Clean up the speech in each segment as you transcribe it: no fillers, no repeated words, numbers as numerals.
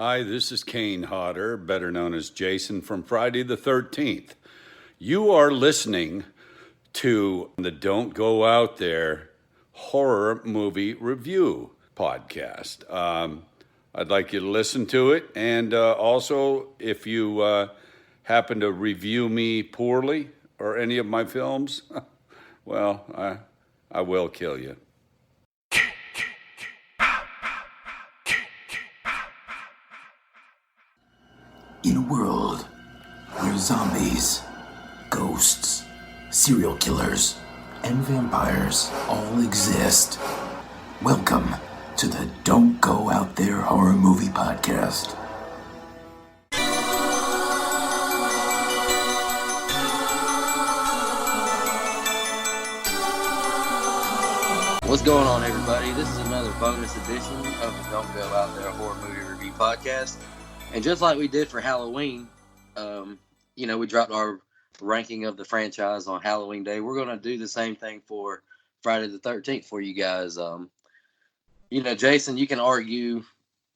Hi, this is Kane Hodder, better known as Jason from Friday the 13th. You are listening to the Don't Go Out There horror movie review podcast. I'd like you to listen to it. And also, if you happen to review me poorly or any of my films, well, I will kill you. In a world where zombies, ghosts, serial killers, and vampires all exist, welcome to the Don't Go Out There Horror Movie Podcast. What's going on, everybody? This is another bonus edition of the Don't Go Out There Horror Movie Review Podcast. And just like we did for Halloween, we dropped our ranking of the franchise on Halloween Day. We're going to do the same thing for Friday the 13th for you guys. Jason, you can argue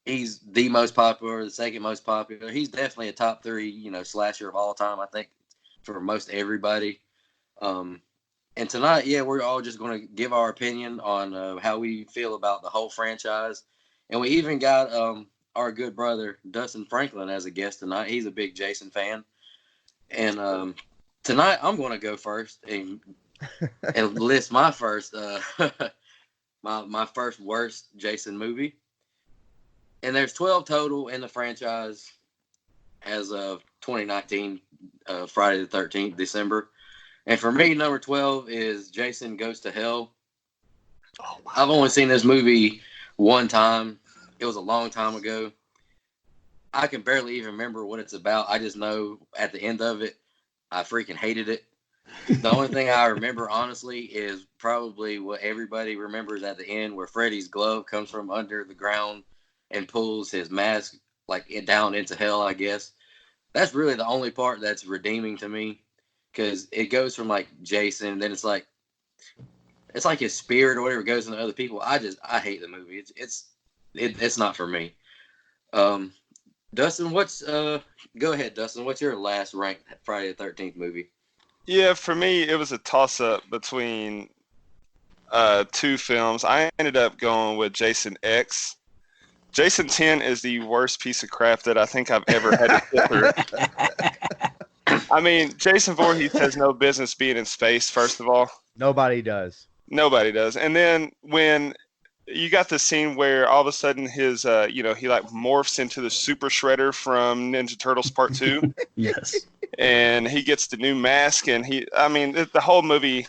he's the most popular, the second most popular. He's definitely a top three, slasher of all time, I think, for most everybody. And tonight, we're all just going to give our opinion on how we feel about the whole franchise. And we even got our good brother, Dustin Franklin, as a guest tonight. He's a big Jason fan. And tonight, I'm going to go first and list my first my first worst Jason movie. And there's 12 total in the franchise as of 2019, Friday the 13th, December. And for me, number 12 is Jason Goes to Hell. Oh, wow. I've only seen this movie one time. It was a long time ago. I can barely even remember what it's about. I just know at the end of it, I freaking hated it. The only thing I remember, honestly, is probably what everybody remembers at the end, where Freddy's glove comes from under the ground and pulls his mask down into hell, I guess. That's really the only part that's redeeming to me, because it goes from Jason, and then it's like his spirit or whatever goes into other people. I hate the movie. It's not for me. Dustin, go ahead, Dustin. What's your last ranked Friday the 13th movie? Yeah, for me, it was a toss-up between two films. I ended up going with Jason X. Jason 10 is the worst piece of crap that I think I've ever had to sit through. I mean, Jason Voorhees has no business being in space, first of all. Nobody does. And then when you got the scene where all of a sudden his, he morphs into the Super Shredder from Ninja Turtles Part 2. Yes. And he gets the new mask, and the whole movie,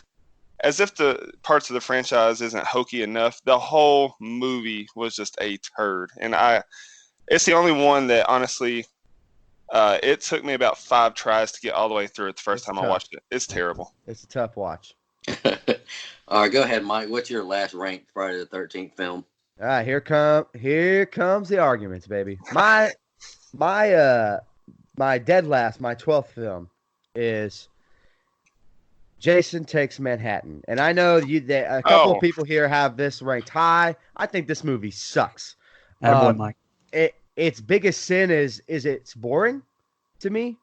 as if the parts of the franchise isn't hokey enough, the whole movie was just a turd. And it's the only one that, honestly, it took me about 5 tries to get all the way through it the first time I watched it. It's terrible. It's a tough watch. All right, go ahead, Mike. What's your last ranked Friday the 13th film? Here comes the arguments, baby. My dead last, my 12th film is Jason Takes Manhattan. And I know a couple of people here have this ranked high. I think this movie sucks. Mike. Its biggest sin is it's boring to me.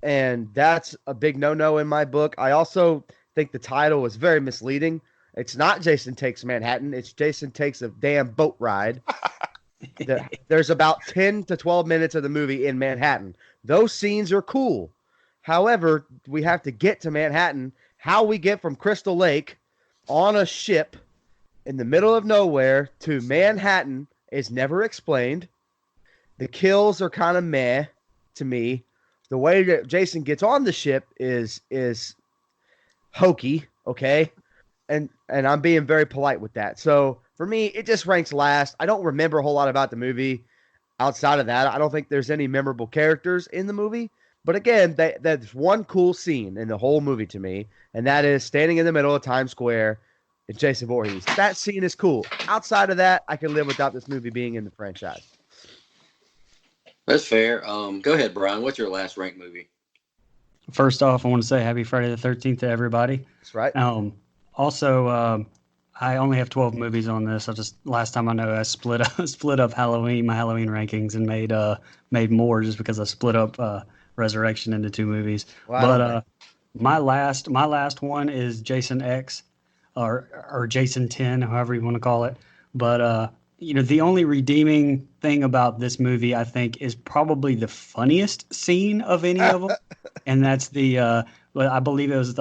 And that's a big no-no in my book. I also think the title is very misleading. It's not Jason Takes Manhattan. It's Jason Takes a Damn Boat Ride. There's about 10 to 12 minutes of the movie in Manhattan. Those scenes are cool. However, we have to get to Manhattan. How we get from Crystal Lake on a ship in the middle of nowhere to Manhattan is never explained. The kills are kind of meh to me. The way that Jason gets on the ship is hokey, okay? And I'm being very polite with that. So for me, it just ranks last. I don't remember a whole lot about the movie. Outside of that, I don't think there's any memorable characters in the movie. But again, that's one cool scene in the whole movie to me, and that is standing in the middle of Times Square and Jason Voorhees. That scene is cool. Outside of that, I can live without this movie being in the franchise. That's fair. Go ahead, Brian. What's your last ranked movie? First off, I want to say happy Friday the 13th to everybody. That's right. Also, I only have 12 movies on this. Last time I know I split up my Halloween rankings and made more just because I split up Resurrection into 2 movies. Wow. But my last one is Jason X or Jason 10, however you want to call it. But the only redeeming thing about this movie, I think, is probably the funniest scene of any of them, and that's I believe it was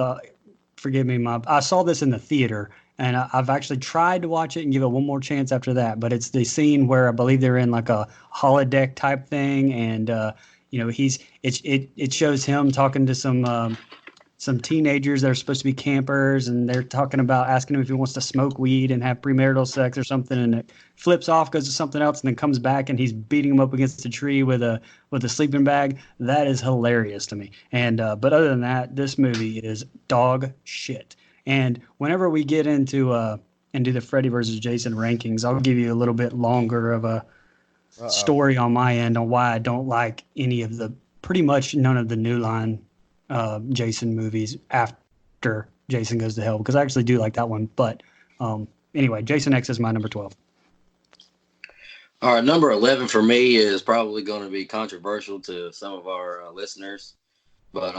forgive me, I saw this in the theater, and I've actually tried to watch it and give it one more chance after that. But it's the scene where I believe they're in like a holodeck type thing, and it shows him talking to some teenagers that are supposed to be campers, and they're talking about asking him if he wants to smoke weed and have premarital sex or something, and it flips off, goes to something else, and then comes back and he's beating him up against a tree with a sleeping bag. That is hilarious to me. And but other than that, this movie is dog shit. And whenever we get into and do the Freddy versus Jason rankings, I'll give you a little bit longer of a story on my end on why I don't like pretty much none of the New Line Jason movies after Jason Goes to Hell, because I actually do like that one. But anyway, Jason X is my number 12. All right, number 11 for me is probably going to be controversial to some of our listeners. But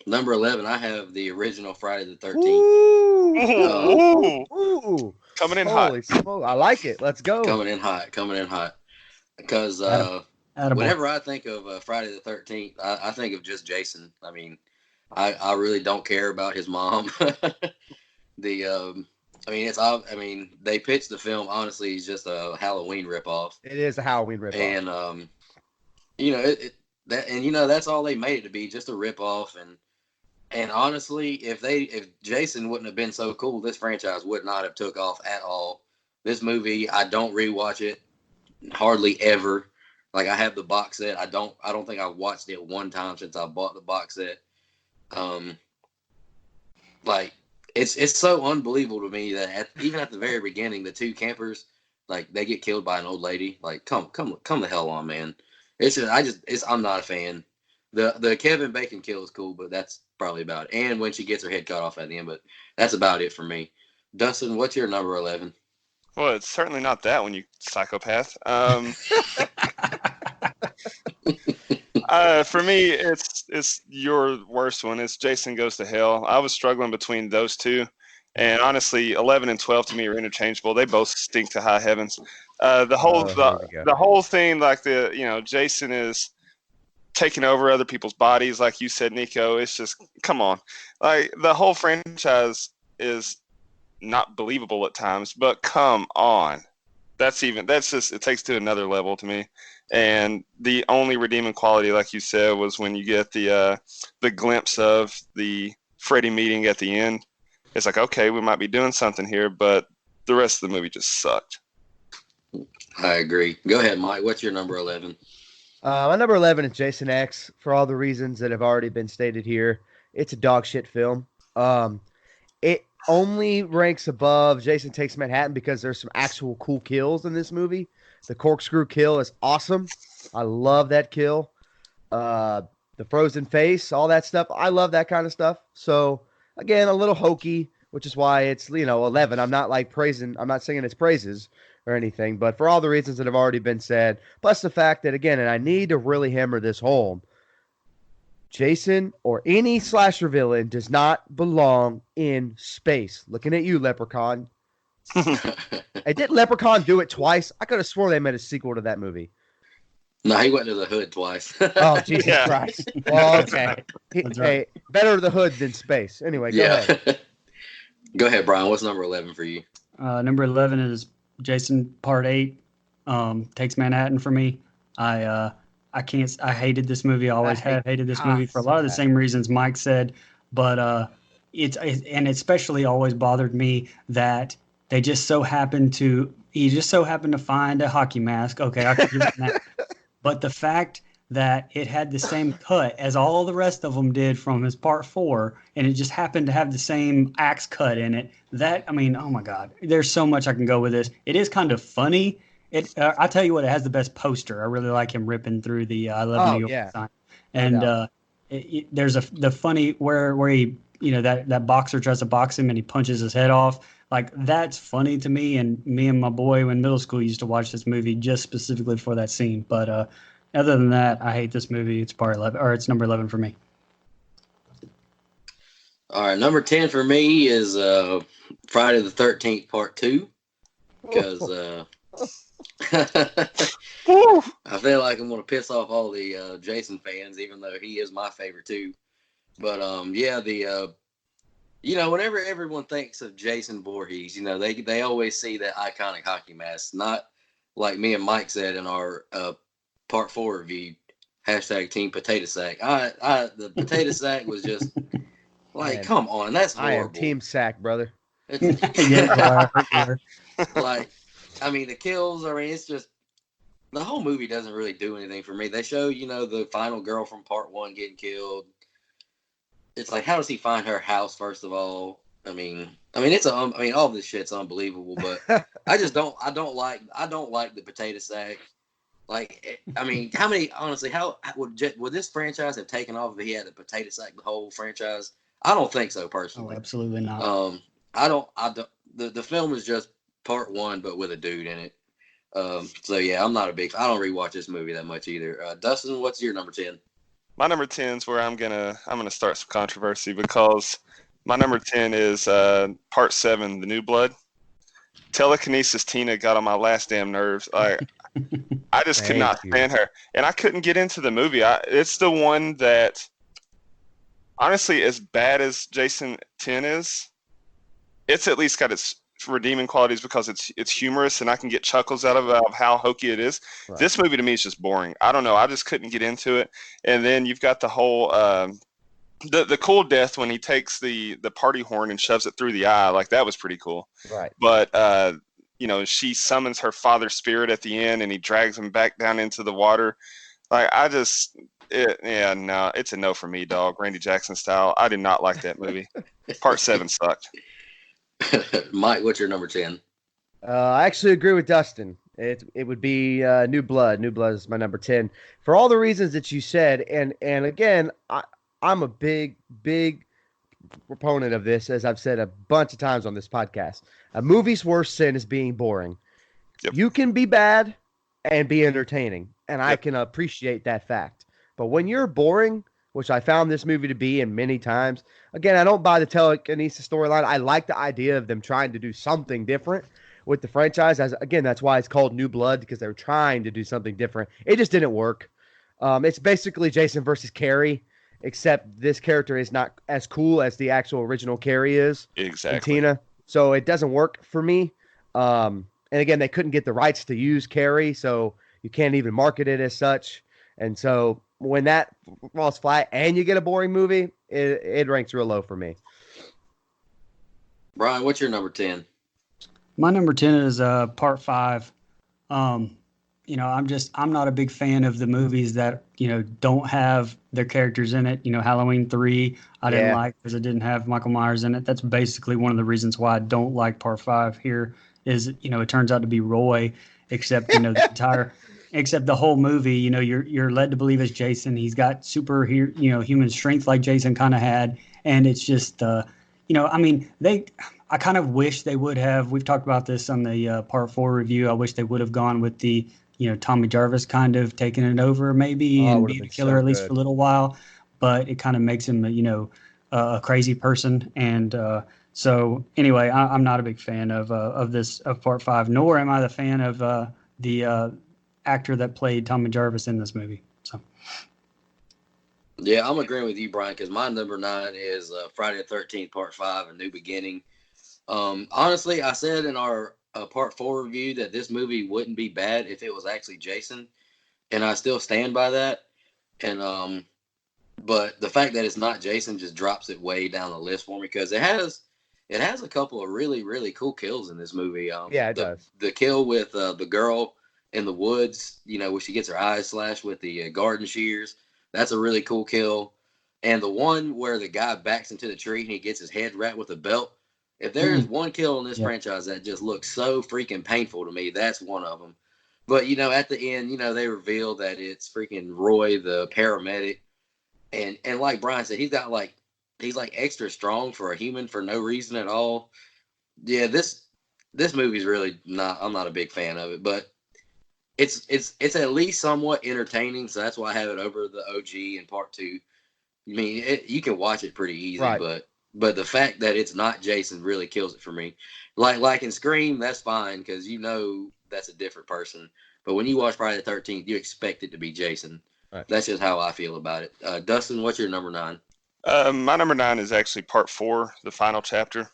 number 11, I have the original Friday the 13th. Ooh. Coming in Holy hot. smoke. I like it. Let's go. Coming in hot. Because whenever I think of Friday the 13th, I think of just Jason. I mean, I really don't care about his mom. They pitched the film. Honestly, it's just a Halloween ripoff. It is a Halloween ripoff. And that's all they made it to be, just a ripoff. And honestly, if Jason wouldn't have been so cool, this franchise would not have took off at all. This movie, I don't rewatch it hardly ever. Like, I have the box set. I don't think I've watched it one time since I bought the box set. It's so unbelievable to me that even at the very beginning, the 2 campers, like, they get killed by an old lady. Like, come the hell on, man. I'm not a fan. The Kevin Bacon kill is cool, but that's probably about it. And when she gets her head cut off at the end, but that's about it for me. Dustin, what's your number 11? Well, it's certainly not that one, you psychopath. For me, it's your worst one. It's Jason Goes to Hell. I was struggling between those two, and honestly, 11 and 12 to me are interchangeable. They both stink to high heavens. The whole thing, like Jason is taking over other people's bodies, like you said, Nico. It's just, come on, like, the whole franchise is not believable at times, but come on. That's just, it takes to another level to me. And the only redeeming quality, like you said, was when you get the glimpse of the Freddy meeting at the end. It's like, okay, we might be doing something here, but the rest of the movie just sucked. I agree. Go ahead, Mike. What's your number 11? My number 11 is Jason X, for all the reasons that have already been stated here. It's a dog shit film. It only ranks above Jason Takes Manhattan because there's some actual cool kills in this movie. The corkscrew kill is awesome. I love that kill. The frozen face, all that stuff. I love that kind of stuff. So, again, a little hokey, which is why it's, 11. I'm not singing its praises or anything, but for all the reasons that have already been said, plus the fact that, again, and I need to really hammer this home, Jason or any slasher villain does not belong in space. Looking at you, Leprechaun. Hey, didn't Leprechaun do it twice? I could have sworn they made a sequel to that movie. No, he went to the hood twice. Oh, Jesus Christ. Well, okay. Hey, better the hood than space. Anyway, go ahead. Go ahead, Brian. What's number 11 for you? Number 11 is Jason Part 8, Takes Manhattan for me. I hated this movie. I always have hated this movie for a lot of the same reasons Mike said, but it especially always bothered me that he just so happened to find a hockey mask. Okay, I could give him that. But the fact that it had the same cut as all the rest of them did from his Part 4, and it just happened to have the same axe cut in it, oh my God, there's so much I can go with this. It is kind of funny. I tell you what, it has the best poster. I really like him ripping through the I Love New York sign. And there's the funny where he, that boxer tries to box him and he punches his head off. Like, that's funny to me. And me and my boy in middle school used to watch this movie just specifically for that scene. But other than that, I hate this movie. It's part 11, or it's number 11 for me. All right, number 10 for me is Friday the 13th Part 2 because I feel like I'm going to piss off all the Jason fans, even though he is my favorite too. But whenever everyone thinks of Jason Voorhees, they always see that iconic hockey mask, not like me and Mike said in our Part 4 review, hashtag Team Potato Sack. The potato sack was just like, Man, come on, that's I am horrible. Team Sack, brother. Yeah, Like, I mean, the kills, it's just, the whole movie doesn't really do anything for me. They show, the final girl from Part 1 getting killed. It's like, how does he find her house, first of all? I mean, all this shit's unbelievable, but I don't like the potato sack. Like, I mean, how would this franchise have taken off if he had a potato sack the whole franchise? I don't think so, personally. Oh, absolutely not. The film is just Part 1, but with a dude in it. So yeah, I don't rewatch this movie that much either. Dustin, what's your number 10? My number 10 is where I'm gonna start some controversy because my number 10 is Part 7, The New Blood. Telekinesis Tina got on my last damn nerves. I just could not stand her, and I couldn't get into the movie. It's the one that, honestly, as bad as Jason 10 is, it's at least got its redeeming qualities because it's humorous and I can get chuckles out of how hokey it is. Right. This movie to me is just boring. I don't know. I just couldn't get into it. And then you've got the whole the cool death when he takes the party horn and shoves it through the eye. Like, that was pretty cool. Right. But she summons her father's spirit at the end and he drags him back down into the water. Like, it's a no for me, dog. Randy Jackson style. I did not like that movie. Part 7 sucked. Mike, what's your number 10? I actually agree with Dustin. It would be New Blood. New Blood is my number 10 for all the reasons that you said. And again, I'm a big proponent of this, as I've said a bunch of times on this podcast. A movie's worst sin is being boring. Yep. You can be bad and be entertaining, and I can appreciate that fact. But when you're boring, which I found this movie to be in many times, again, I don't buy the telekinesis storyline. I like the idea of them trying to do something different with the franchise. That's why it's called New Blood, because they're trying to do something different. It just didn't work. It's basically Jason versus Carrie, except this character is not as cool as the actual original Carrie is. Exactly. Tina. So it doesn't work for me. And again, they couldn't get the rights to use Carrie, so you can't even market it as such. And so when that falls flat and you get a boring movie, it ranks real low for me. Brian, what's your number 10? My number 10 is Part 5. I'm not a big fan of the movies that, don't have their characters in it. Halloween 3, I didn't like because it didn't have Michael Myers in it. That's basically one of the reasons why I don't like Part 5 here is, it turns out to be Roy, except, except the whole movie, you're led to believe it's Jason. He's got super, human strength like Jason kind of had. And it's just, I kind of wish they would have, we've talked about this on the Part 4 review. I wish they would have gone with the, Tommy Jarvis kind of taking it over maybe and being a killer at least for a little while. But it kind of makes him, a crazy person. And so anyway, I'm not a big fan of Part 5, nor am I the fan of the actor that played Tommy Jarvis in this movie. So. Yeah, I'm agreeing with you, Brian, because my number 9 is Friday the 13th, Part 5, A New Beginning. Honestly, I said in our Part 4 review that this movie wouldn't be bad if it was actually Jason, and I still stand by that. And but the fact that it's not Jason just drops it way down the list for me, because it has a couple of really, really cool kills in this movie. It does. The kill with the girl in the woods, where she gets her eyes slashed with the garden shears. That's a really cool kill. And the one where the guy backs into the tree and he gets his head wrapped with a belt. If there is one kill in this franchise that just looks so freaking painful to me, that's one of them. But, at the end, they reveal that it's freaking Roy, the paramedic. And like Brian said, he's like extra strong for a human for no reason at all. Yeah, this movie's really not. I'm not a big fan of it, but it's at least somewhat entertaining. So that's why I have it over the OG and Part Two. I mean, you can watch it pretty easy, Right. but the fact that it's not Jason really kills it for me. Like in Scream, that's fine because you know that's a different person. But when you watch Friday the 13th, you expect it to be Jason. Right. That's just how I feel about it. Dustin, what's your number 9? My number 9 is actually part 4, the final chapter.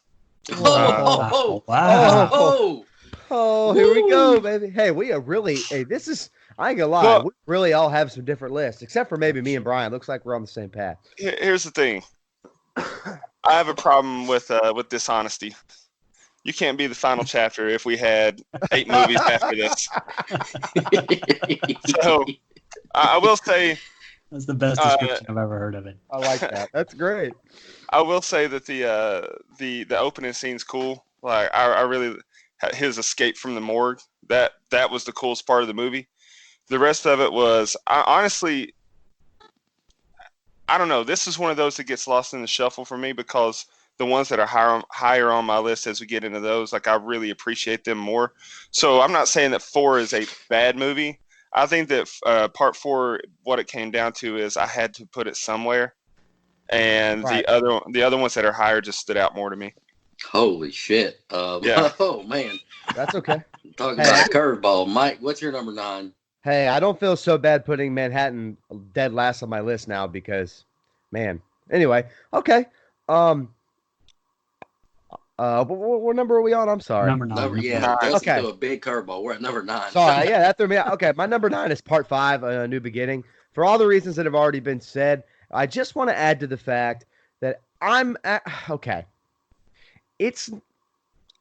Oh, Wow. Oh, here we go, baby. Hey, we are really. Hey, this is. I ain't gonna lie. Well- We really all have some different lists, except for maybe me and Brian. Looks like we're on the same path. Here's the thing. I have a problem with dishonesty. You can't be the final chapter if we had 8 movies after this. So I will say, That's the best description I've ever heard of it. I like that. That's great. I will say that the opening scene's cool. Like I really his escape from the morgue. That was the coolest part of the movie. The rest of it was honestly, I don't know. This is one of those that gets lost in the shuffle for me because the ones that are higher on my list as we get into those, like I really appreciate them more. So I'm not saying that 4 is a bad movie. I think that part 4, what it came down to is I had to put it somewhere, and Right. the other ones that are higher just stood out more to me. Holy shit! Yeah. Oh man, That's okay. talking Hey, about a curveball. Mike, what's your number 9? Hey, I don't feel so bad putting Manhattan dead last on my list now because, man. Anyway, okay. What number are we on? I'm sorry. Number 9. Number, yeah, 9. Dustin Okay. threw a big curveball. We're at number 9. Sorry, yeah, that threw me out. Okay, my number 9 is part 5, A New Beginning. For all the reasons that have already been said, I just want to add to the fact that okay.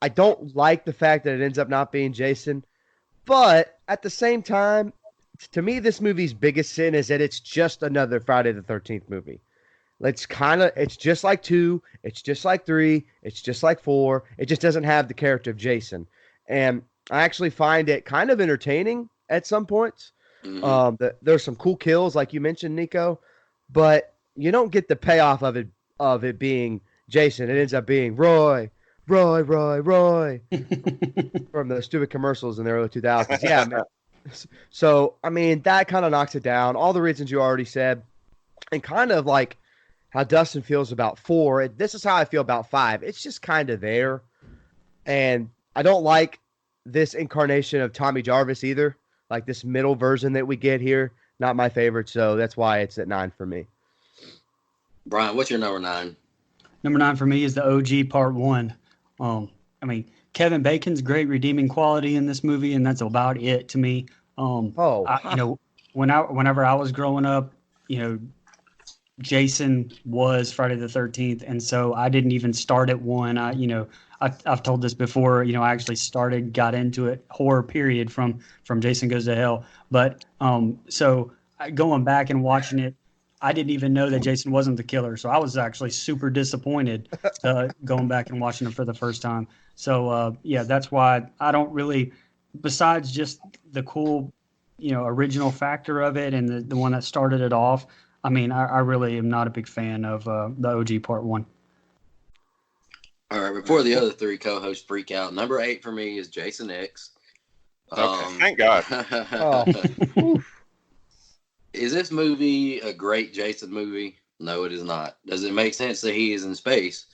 I don't like the fact that it ends up not being Jason, but at the same time, to me, this movie's biggest sin is that it's just another Friday the 13th movie. It's just like 2, it's just like 3, it's just like 4. It just doesn't have the character of Jason. And I actually find it kind of entertaining at some points. Mhm. There's some cool kills, like you mentioned, Nico, but you don't get the payoff of it being Jason. It ends up being Roy from the stupid commercials in the early 2000s. Yeah, man. So, I mean, that kind of knocks it down. All the reasons you already said, and kind of like how Dustin feels about 4. This is how I feel about 5. It's just kind of there. And I don't like this incarnation of Tommy Jarvis either. Like this middle version that we get here. Not my favorite, so that's why it's at 9 for me. Brian, what's your number 9? Number 9 for me is the OG Part 1. I mean, Kevin Bacon's great redeeming quality in this movie, and that's about it to me. Whenever I was growing up, Jason was Friday the 13th, and so I didn't even start at 1. I've told this before. I actually got into it horror period from Jason Goes to Hell. But going back and watching it, I didn't even know that Jason wasn't the killer. So I was actually super disappointed going back and watching it for the first time. So that's why I don't really, besides just the cool, original factor of it and the one that started it off. I mean, I really am not a big fan of the OG Part 1. All right, before the other 3 co-hosts freak out, number 8 for me is Jason X. Okay, thank God. Is this movie a great Jason movie? No, it is not. Does it make sense that he is in space?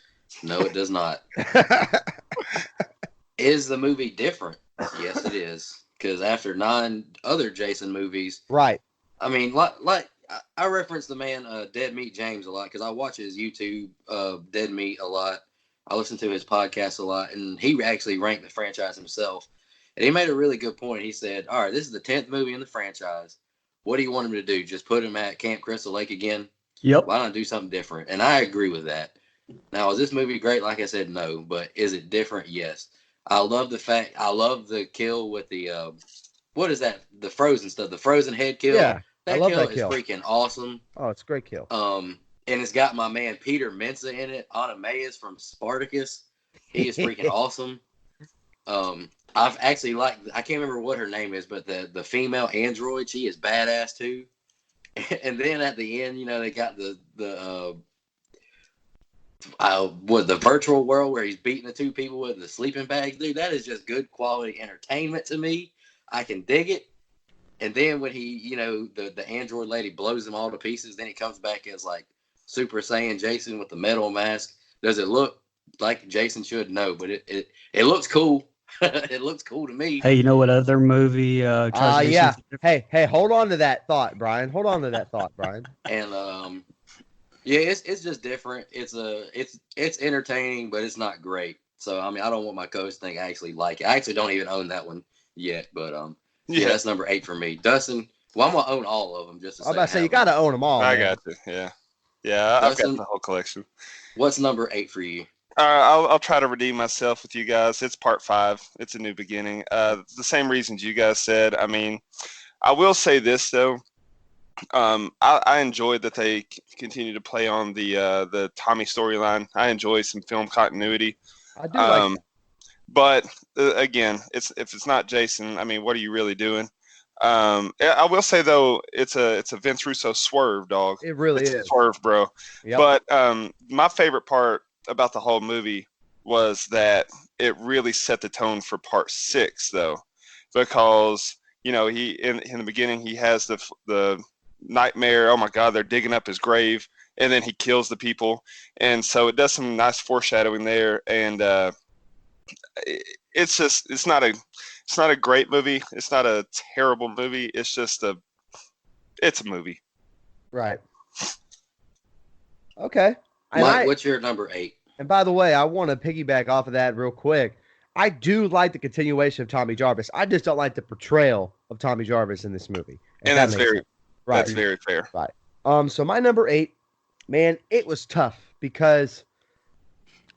No, it does not. Is the movie different? Yes, it is. Because after 9 other Jason movies, Right. I mean, like I reference the man Dead Meat James a lot because I watch his YouTube Dead Meat a lot. I listen to his podcast a lot, and he actually ranked the franchise himself. And he made a really good point. He said, "All right, this is the 10th movie in the franchise. What do you want him to do? Just put him at Camp Crystal Lake again? Yep. Why not do something different?" And I agree with that. Now, is this movie great? Like I said, no. But is it different? Yes. I love the kill with the what is that? The frozen stuff. The frozen head kill. Yeah, I That love kill that kill. is freaking awesome. Oh, it's a great kill. And it's got my man Peter Mensa in it, Anameus from Spartacus. He is freaking awesome. I've actually I can't remember what her name is, but the female android, she is badass too. And then at the end, they got the With the virtual world where he's beating the two people with the sleeping bags, dude, that is just good quality entertainment to me. I can dig it. And then when he, the android lady blows him all to pieces, then he comes back as like Super Saiyan Jason with the metal mask. Does it look like Jason should? No, but it looks cool. It looks cool to me. Hey, you know what other movie tries to do Yeah. something different? Hey, hold on to that thought, Brian. Hold on to that thought, Brian. And yeah, it's just different. It's entertaining, but it's not great. So I mean, I don't want my co-host to think I actually like it. I actually don't even own that one yet, but yeah, that's number 8 for me. Dustin, well, I'm gonna own all of them just to I'm about to say you got got to own them all. I Man. got you. Yeah. I've got the whole collection. What's number 8 for you? I'll try to redeem myself with you guys. It's part 5. It's a new beginning. The same reasons you guys said. I mean, I will say this though. I enjoyed that they continue to play on the Tommy storyline. I enjoy some film continuity. I do like that. But again, if it's not Jason, I mean, what are you really doing? I will say though, it's a Vince Russo swerve, dog. It really it's is a swerve, bro. Yep. But my favorite part about the whole movie was that it really set the tone for part 6, though, because he in the beginning he has the nightmare. Oh my God, they're digging up his grave, and then he kills the people, and so it does some nice foreshadowing there, and it's not a great movie. It's not a terrible movie. It's just it's a movie. Right. Okay. Mike, what's your number 8? And by the way, I want to piggyback off of that real quick. I do like the continuation of Tommy Jarvis. I just don't like the portrayal of Tommy Jarvis in this movie. And that's very right. That's very fair. Right. So my number 8, man, it was tough because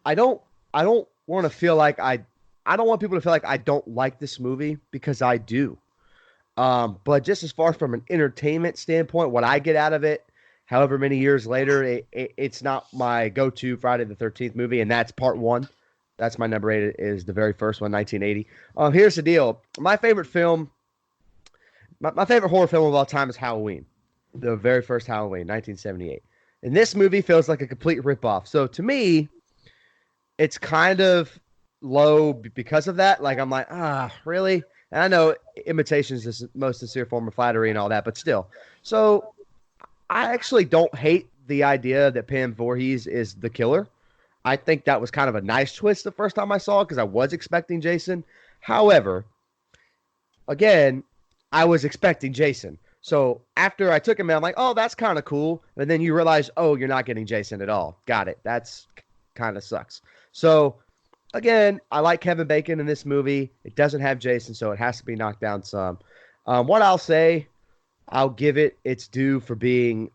I don't want to feel like I don't want people to feel like I don't like this movie, because I do. But just as far from an entertainment standpoint, what I get out of it, however many years later, it's not my go-to Friday the 13th movie, and that's part 1. That's my number 8, is the very first one, 1980. Here's the deal. My favorite film, my favorite horror film of all time is Halloween, the very first Halloween, 1978. And this movie feels like a complete ripoff. So to me, it's kind of low because of that. Like, I'm like, really? And I know imitation is the most sincere form of flattery and all that, but still. So I actually don't hate the idea that Pam Voorhees is the killer. I think that was kind of a nice twist the first time I saw it, because I was expecting Jason. However, again, I was expecting Jason. So after I took him out, I'm like, oh, that's kind of cool. And then you realize, oh, you're not getting Jason at all. Got it. That's kind of sucks. So again, I like Kevin Bacon in this movie. It doesn't have Jason, so it has to be knocked down some. What I'll say, I'll give it its due for being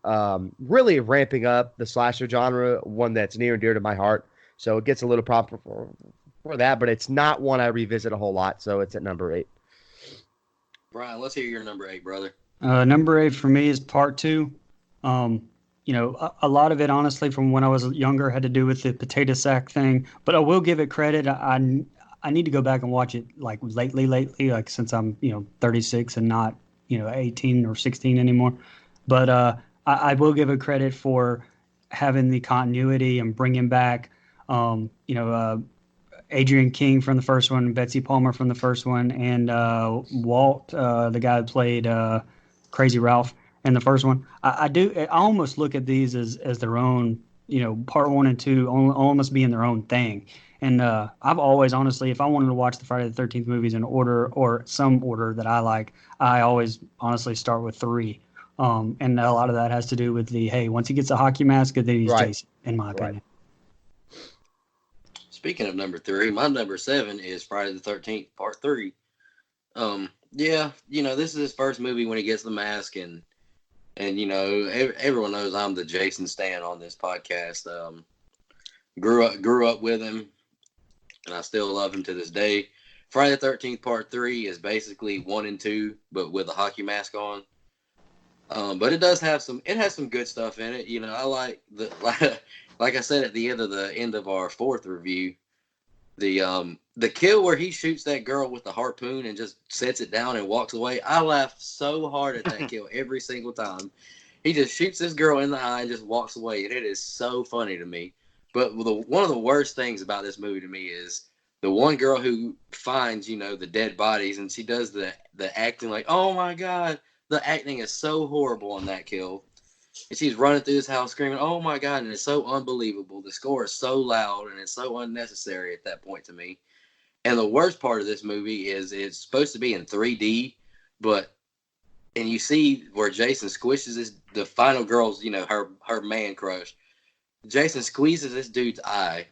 really ramping up the slasher genre, one that's near and dear to my heart. So it gets a little proper for that, but it's not one I revisit a whole lot, so it's at number 8. Brian, let's hear your number 8, brother. Number 8 for me is part 2. A lot of it, honestly, from when I was younger, had to do with the potato sack thing. But I will give it credit. I need to go back and watch it like lately, like since I'm 36 and not 18 or 16 anymore. But I will give it credit for having the continuity and bringing back Adrian King from the first one, Betsy Palmer from the first one, and Walt, the guy that played Crazy Ralph in the first one. I almost look at these as their own, part 1 and 2 almost being their own thing. And I've always, honestly, if I wanted to watch the Friday the 13th movies in order or some order that I like, I always honestly start with 3. And a lot of that has to do with hey, once he gets a hockey mask, then he's right. Jason, in my opinion. Speaking of number 3, my number 7 is Friday the 13th, part 3. Yeah, this is his first movie when he gets the mask, and everyone knows I'm the Jason stan on this podcast. Grew up with him, and I still love him to this day. Friday the 13th part 3 is basically 1 and 2, but with a hockey mask on. But it has some good stuff in it. I like like I said at the end of our 4th review, the kill where he shoots that girl with the harpoon and just sets it down and walks away. I laughed so hard at that kill every single time. He just shoots this girl in the eye and just walks away, and it is so funny to me. But one of the worst things about this movie to me is the one girl who finds, the dead bodies, and she does the acting like, oh my God, the acting is so horrible on that kill. And she's running through this house screaming, oh my God, and it's so unbelievable. The score is so loud and it's so unnecessary at that point to me. And the worst part of this movie is it's supposed to be in 3D, and you see where Jason squishes the final girl's, her man crush. Jason squeezes this dude's eye,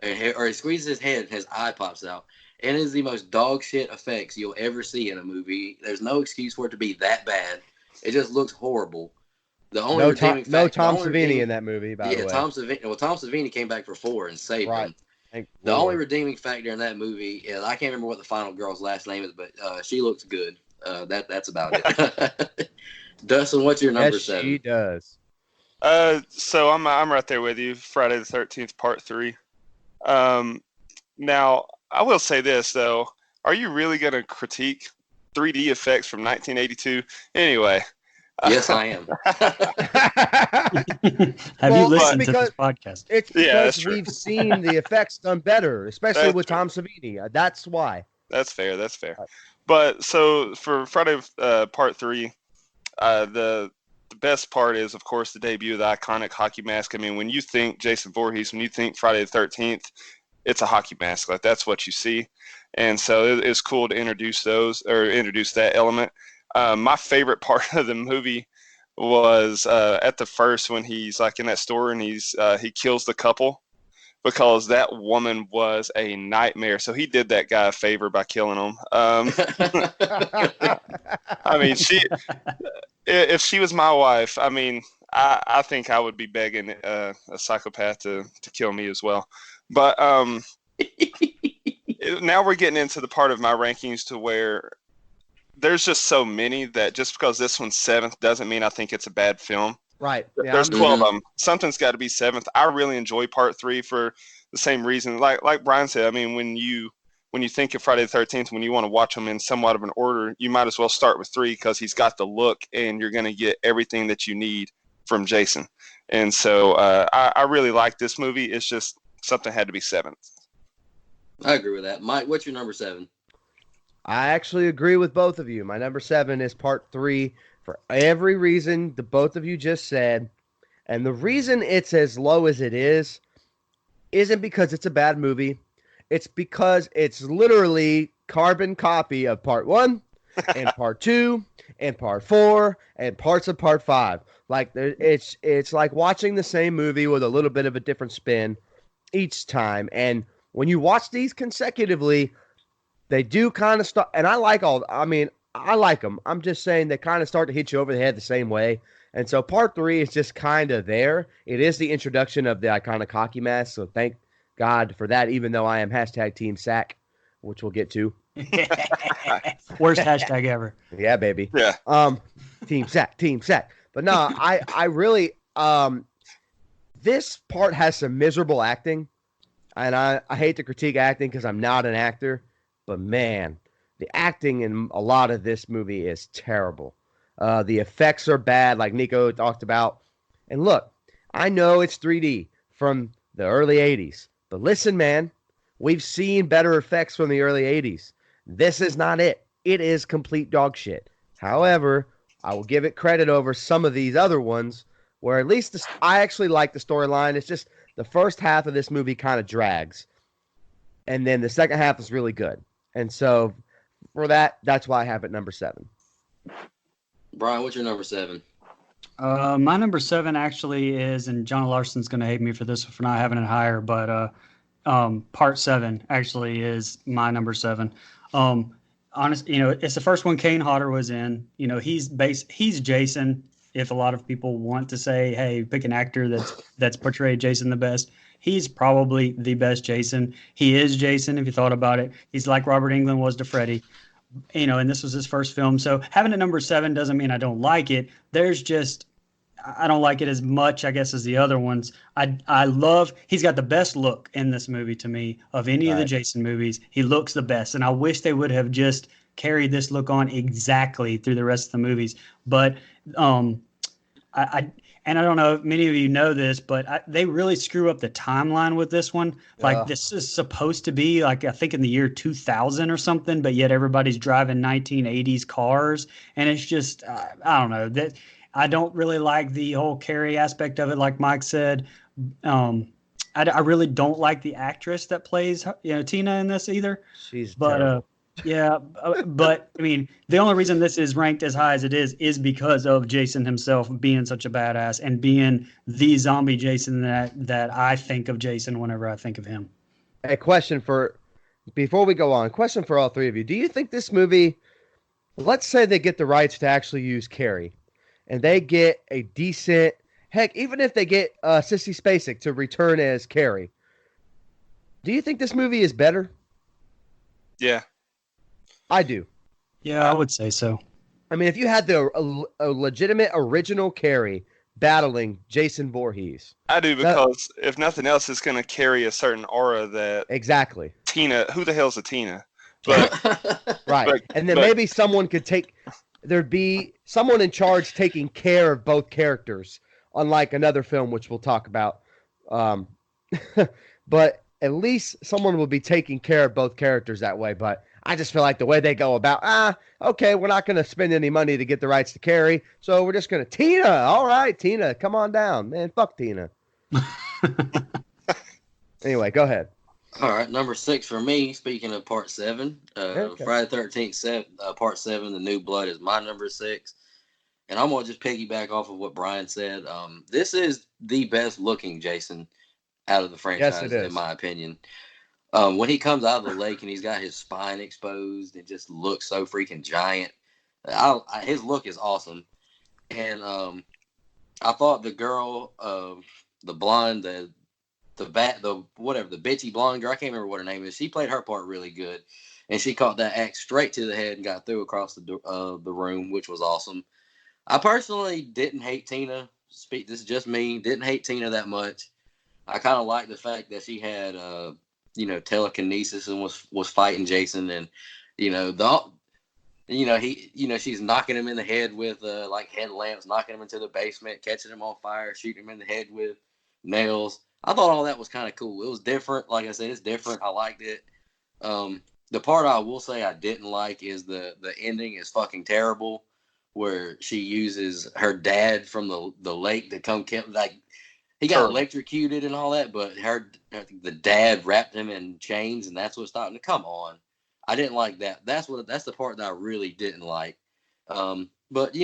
or he squeezes his head and his eye pops out. And it is the most dog shit effects you'll ever see in a movie. There's no excuse for it to be that bad. It just looks horrible. The only No redeeming Tom Savini in that movie, by the way. Tom Savini. Well, Tom Savini came back for 4 and saved him. Thank The Lord. only redeeming factor in that movie is I can't remember what the final girl's last name is, but she looks good. That's about it. Dustin, what's your number 7? She does. So I'm right there with you. Friday the 13th, Part 3. Now I will say this though: are you really going to critique 3D effects from 1982? Anyway. Yes, I am. Have you listened to this podcast? It's because we've seen the effects done better, especially with Tom Savini. That's why. That's fair. But so for Friday Part 3, the best part is, of course, the debut of the iconic hockey mask. I mean, when you think Jason Voorhees, when you think Friday the 13th, it's a hockey mask. Like, that's what you see. And so it's cool to introduce that element. My favorite part of the movie was at the first when he's like in that store and he kills the couple, because that woman was a nightmare. So he did that guy a favor by killing him. I mean, if she was my wife, I mean, I think I would be begging a psychopath to kill me as well. But now we're getting into the part of my rankings to where there's just so many that just because this one's 7th doesn't mean I think it's a bad film. Right. Yeah, there's 12 of them. Something's got to be 7th. I really enjoy Part 3 for the same reason. Like Brian said, I mean, when you think of Friday the 13th, when you want to watch them in somewhat of an order, you might as well start with 3 because he's got the look and you're going to get everything that you need from Jason. And so I really like this movie. It's just something had to be 7th. I agree with that. Mike, what's your number 7? I actually agree with both of you. My number 7 is Part 3 for every reason the both of you just said. And the reason it's as low as it is isn't because it's a bad movie. It's because it's literally carbon copy of Part 1 and Part 2 and Part 4 and parts of Part 5. Like it's like watching the same movie with a little bit of a different spin each time. And when you watch these consecutively, they do kind of start, and I like them. I'm just saying they kind of start to hit you over the head the same way. And so Part 3 is just kind of there. It is the introduction of the iconic hockey mask, so thank God for that, even though I am #Team Sack, which we'll get to. Worst hashtag ever. Yeah, baby. Yeah. Team Sack. But no, I really, this part has some miserable acting, and I hate to critique acting because I'm not an actor. But man, the acting in a lot of this movie is terrible. The effects are bad, like Nico talked about. And look, I know it's 3D from the early 80s. But listen, man, we've seen better effects from the early 80s. This is not it. It is complete dog shit. However, I will give it credit over some of these other ones where at least I actually like the storyline. It's just the first half of this movie kind of drags. And then the second half is really good. And so for that's why I have it number 7. Brian, what's your number 7? My number 7 actually is, and John Larson's going to hate me for this for not having it higher, but Part 7 actually is my number 7. It's the first one Kane Hodder was in. He's Jason. If a lot of people want to say, hey, pick an actor that's portrayed Jason the best, he's probably the best Jason. He is Jason, if you thought about it. He's like Robert Englund was to Freddy. And this was his first film. So having a number 7 doesn't mean I don't like it. I don't like it as much, I guess, as the other ones. He's got the best look in this movie to me of any of the Jason movies. He looks the best. And I wish they would have just carried this look on exactly through the rest of the movies. But and I don't know if many of you know this, but they really screw up the timeline with this one. Like this is supposed to be like, I think in the year 2000 or something, but yet everybody's driving 1980s cars. And it's just, I don't know, that I don't really like the whole Carrie aspect of it. Like Mike said, I really don't like the actress that plays, Tina in this either. She's But terrible. yeah, but I mean, the only reason this is ranked as high as it is because of Jason himself being such a badass and being the zombie Jason that I think of Jason whenever I think of him. A question before we go on, question for all three of you. Do you think this movie, let's say they get the rights to actually use Carrie and they get a decent, heck, even if they get Sissy Spacek to return as Carrie, do you think this movie is better? Yeah. I do. Yeah, I would say so. I mean, if you had a legitimate original Carrie battling Jason Voorhees. I do, because if nothing else, it's going to carry a certain aura that exactly. Tina, who the hell's a Tina? But right. And then maybe someone could there'd be someone in charge taking care of both characters, unlike another film, which we'll talk about. But at least someone will be taking care of both characters that way. But I just feel like the way they go about, okay, we're not going to spend any money to get the rights to Carrie, so we're just going to, Tina, all right, Tina, come on down. Man, fuck Tina. Anyway, go ahead. All right, number 6 for me, speaking of part 7, Okay. Friday the 13th, part 7, The New Blood is my number 6. And I'm going to just piggyback off of what Brian said. This is the best looking Jason out of the franchise, Yes, it is. in my opinion. When he comes out of the lake and he's got his spine exposed, it just looks so freaking giant. His look is awesome. And I thought the girl, the blonde, the bitchy blonde girl, I can't remember what her name is. She played her part really good, and she caught that axe straight to the head and got through across the room, which was awesome. I personally didn't hate Tina. This is just me. Didn't hate Tina that much. I kind of liked the fact that she had, telekinesis and was fighting Jason, and she's knocking him in the head with like headlamps, knocking him into the basement, catching him on fire, shooting him in the head with nails. I thought all that was kind of cool. It was different. Like I said, it's different. I liked it. The part I will say I didn't like is the ending is fucking terrible, where she uses her dad from the lake to come kill. Like, he got electrocuted and all that, but the dad wrapped him in chains, and that's what stopped him. Come on, I didn't like that. That's the part that I really didn't like. But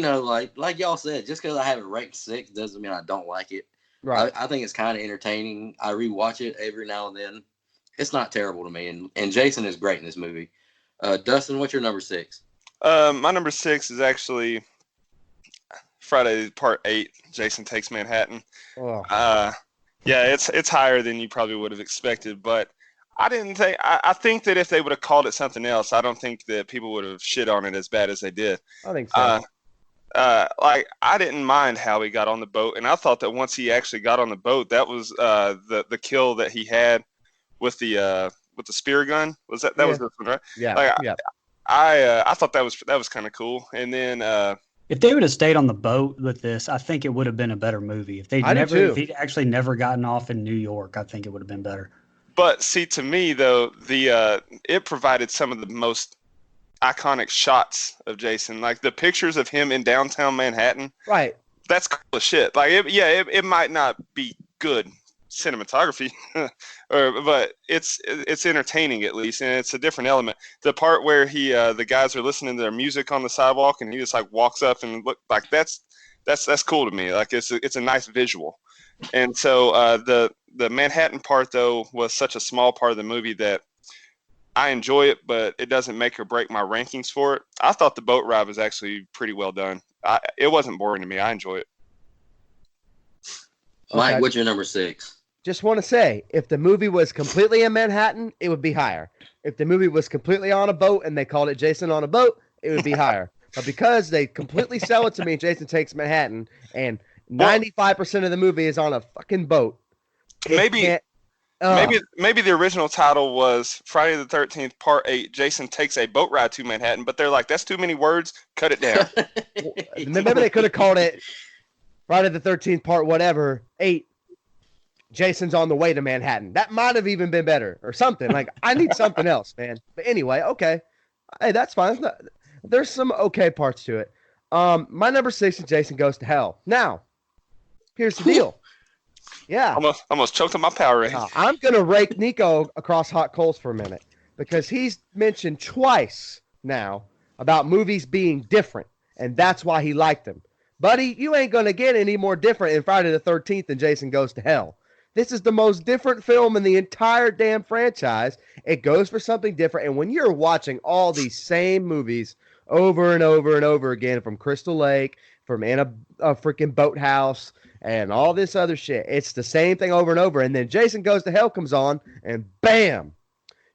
like y'all said, just because I have it ranked 6 doesn't mean I don't like it. Right. I think it's kind of entertaining. I rewatch it every now and then. It's not terrible to me, and Jason is great in this movie. Dustin, what's your number 6? My number 6 is actually Friday Part 8, Jason Takes Manhattan. Oh. Yeah, it's higher than you probably would have expected, but I think that if they would have called it something else, I don't think that people would have shit on it as bad as they did. I think so. Like, I didn't mind how he got on the boat, and I thought that once he actually got on the boat, that was the kill that he had with the spear gun. Was that was this one, right? Yeah. Like, yeah. I thought that was kind of cool. And then If they would have stayed on the boat with this, I think it would have been a better movie. If he'd actually never gotten off in New York, I think it would have been better. But see, to me though, it provided some of the most iconic shots of Jason, like the pictures of him in downtown Manhattan. Right. That's cool as shit. Like, it might not be good cinematography, but it's entertaining at least, and it's a different element. The part where the guys are listening to their music on the sidewalk, and he just like walks up and look like that's cool to me. Like, it's a nice visual. And so the Manhattan part though was such a small part of the movie that I enjoy it, but it doesn't make or break my rankings for it. I thought the boat ride was actually pretty well done. It wasn't boring to me. I enjoy it. Mike, what's your number 6? Just want to say, if the movie was completely in Manhattan, it would be higher. If the movie was completely on a boat and they called it Jason on a Boat, it would be higher. But because they completely sell it to me, Jason Takes Manhattan, and 95% of the movie is on a fucking boat. Maybe the original title was Friday the 13th Part 8, Jason Takes a Boat Ride to Manhattan, but they're like, that's too many words, cut it down. Maybe they could have called it Friday the 13th part whatever 8. Jason's on the way to Manhattan. That might have even been better or something. Like I need something else, man. But anyway, okay. Hey, that's fine. There's some okay parts to it. My number 6 is Jason Goes to Hell. Now, here's the deal. Yeah. Almost choked on my Powerade. I'm going to rake Nico across hot coals for a minute because he's mentioned twice now about movies being different, and that's why he liked them. Buddy, you ain't going to get any more different in Friday the 13th than Jason Goes to Hell. This is the most different film in the entire damn franchise. It goes for something different, and when you're watching all these same movies over and over and over again from Crystal Lake, from in a freaking boathouse, and all this other shit. It's the same thing over and over. And then Jason Goes to Hell comes on and bam,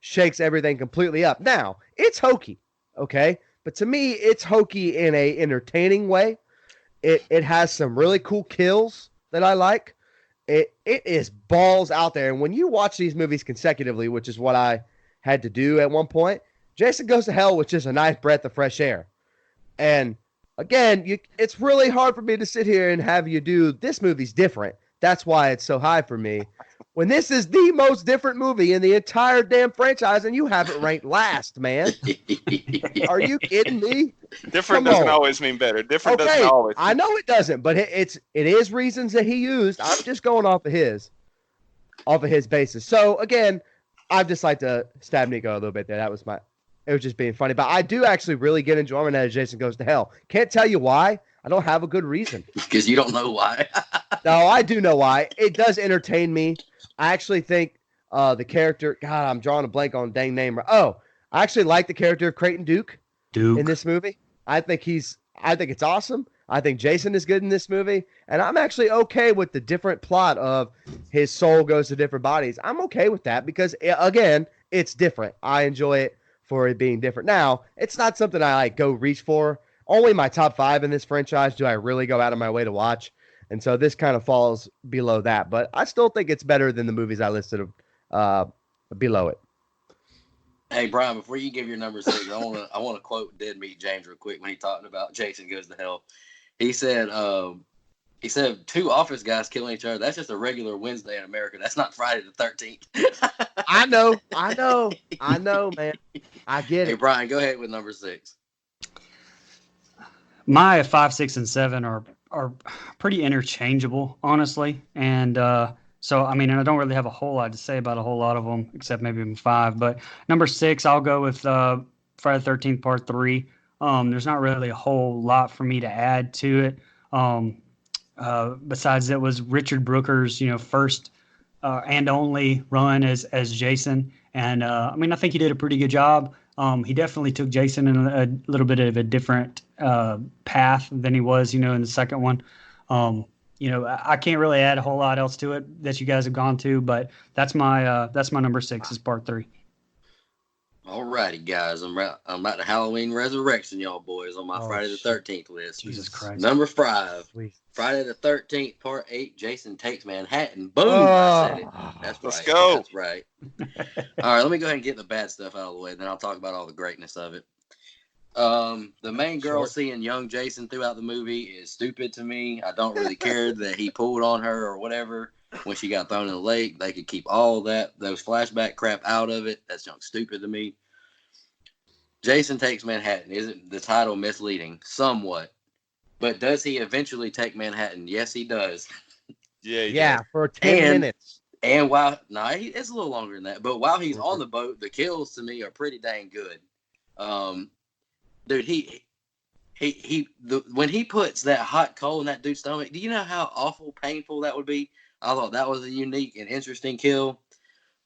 shakes everything completely up. Now, it's hokey, okay? But to me, it's hokey in a entertaining way. It has some really cool kills that I like. It is balls out there. And when you watch these movies consecutively, which is what I had to do at one point, Jason Goes to Hell was just a nice breath of fresh air. And again, it's really hard for me to sit here and have you do this movie's different. That's why it's so high for me. When this is the most different movie in the entire damn franchise, and you have it ranked last, man. Are you kidding me? Different doesn't always mean better. Different doesn't always. I know it doesn't, but it is reasons that he used. I'm just going off of his basis. So again, I'd just like to stab Nico a little bit there. It was just being funny. But I do actually really get enjoyment out of Jason Goes to Hell. Can't tell you why. I don't have a good reason. Because you don't know why. No, I do know why. It does entertain me. I actually think the character, God, I'm drawing a blank on dang name. Oh, I actually like the character of Creighton Duke in this movie. I think it's awesome. I think Jason is good in this movie. And I'm actually okay with the different plot of his soul goes to different bodies. I'm okay with that because, again, it's different. I enjoy it for it being different. Now, it's not something I like go reach for. Only my top 5 in this franchise do I really go out of my way to watch. And so this kind of falls below that. But I still think it's better than the movies I listed below it. Hey, Brian, before you give your number 6, I want to quote Dead Meat James real quick when he talked about Jason Goes to Hell. He said 2 office guys killing each other. That's just a regular Wednesday in America. That's not Friday the 13th. I know, man. I get it. Hey, Brian, go ahead with number 6. My 5, 6, and 7 are pretty interchangeable, honestly. And so, I mean, I don't really have a whole lot to say about a whole lot of them, except maybe 5. But number 6, I'll go with Friday the 13th Part 3. There's not really a whole lot for me to add to it. Besides, it was Richard Brooker's, first and only run as Jason. And I mean, I think he did a pretty good job. He definitely took Jason in a little bit of a different path than he was, in the second one. I can't really add a whole lot else to it that you guys have gone to, but that's my number 6 is Part 3. All righty, guys. I'm about to Halloween Resurrection, y'all boys, on my Friday the 13th list. Jesus Christ. Number 5, Friday the 13th, Part 8, Jason Takes Manhattan. Boom! I said it. That's right. Let's go. That's right. All right, let me go ahead and get the bad stuff out of the way, then I'll talk about all the greatness of it. The main girl seeing young Jason throughout the movie is stupid to me. I don't really care that he pulled on her or whatever when she got thrown in the lake. They could keep all those flashback crap out of it. That's junk stupid to me. Jason Takes Manhattan. Isn't the title misleading? Somewhat. But does he eventually take Manhattan? Yes, he does. Yeah, for 10 minutes. And it's a little longer than that. But while he's on the boat, the kills to me are pretty dang good. Dude, when he puts that hot coal in that dude's stomach, do you know how awful painful that would be? I thought that was a unique and interesting kill.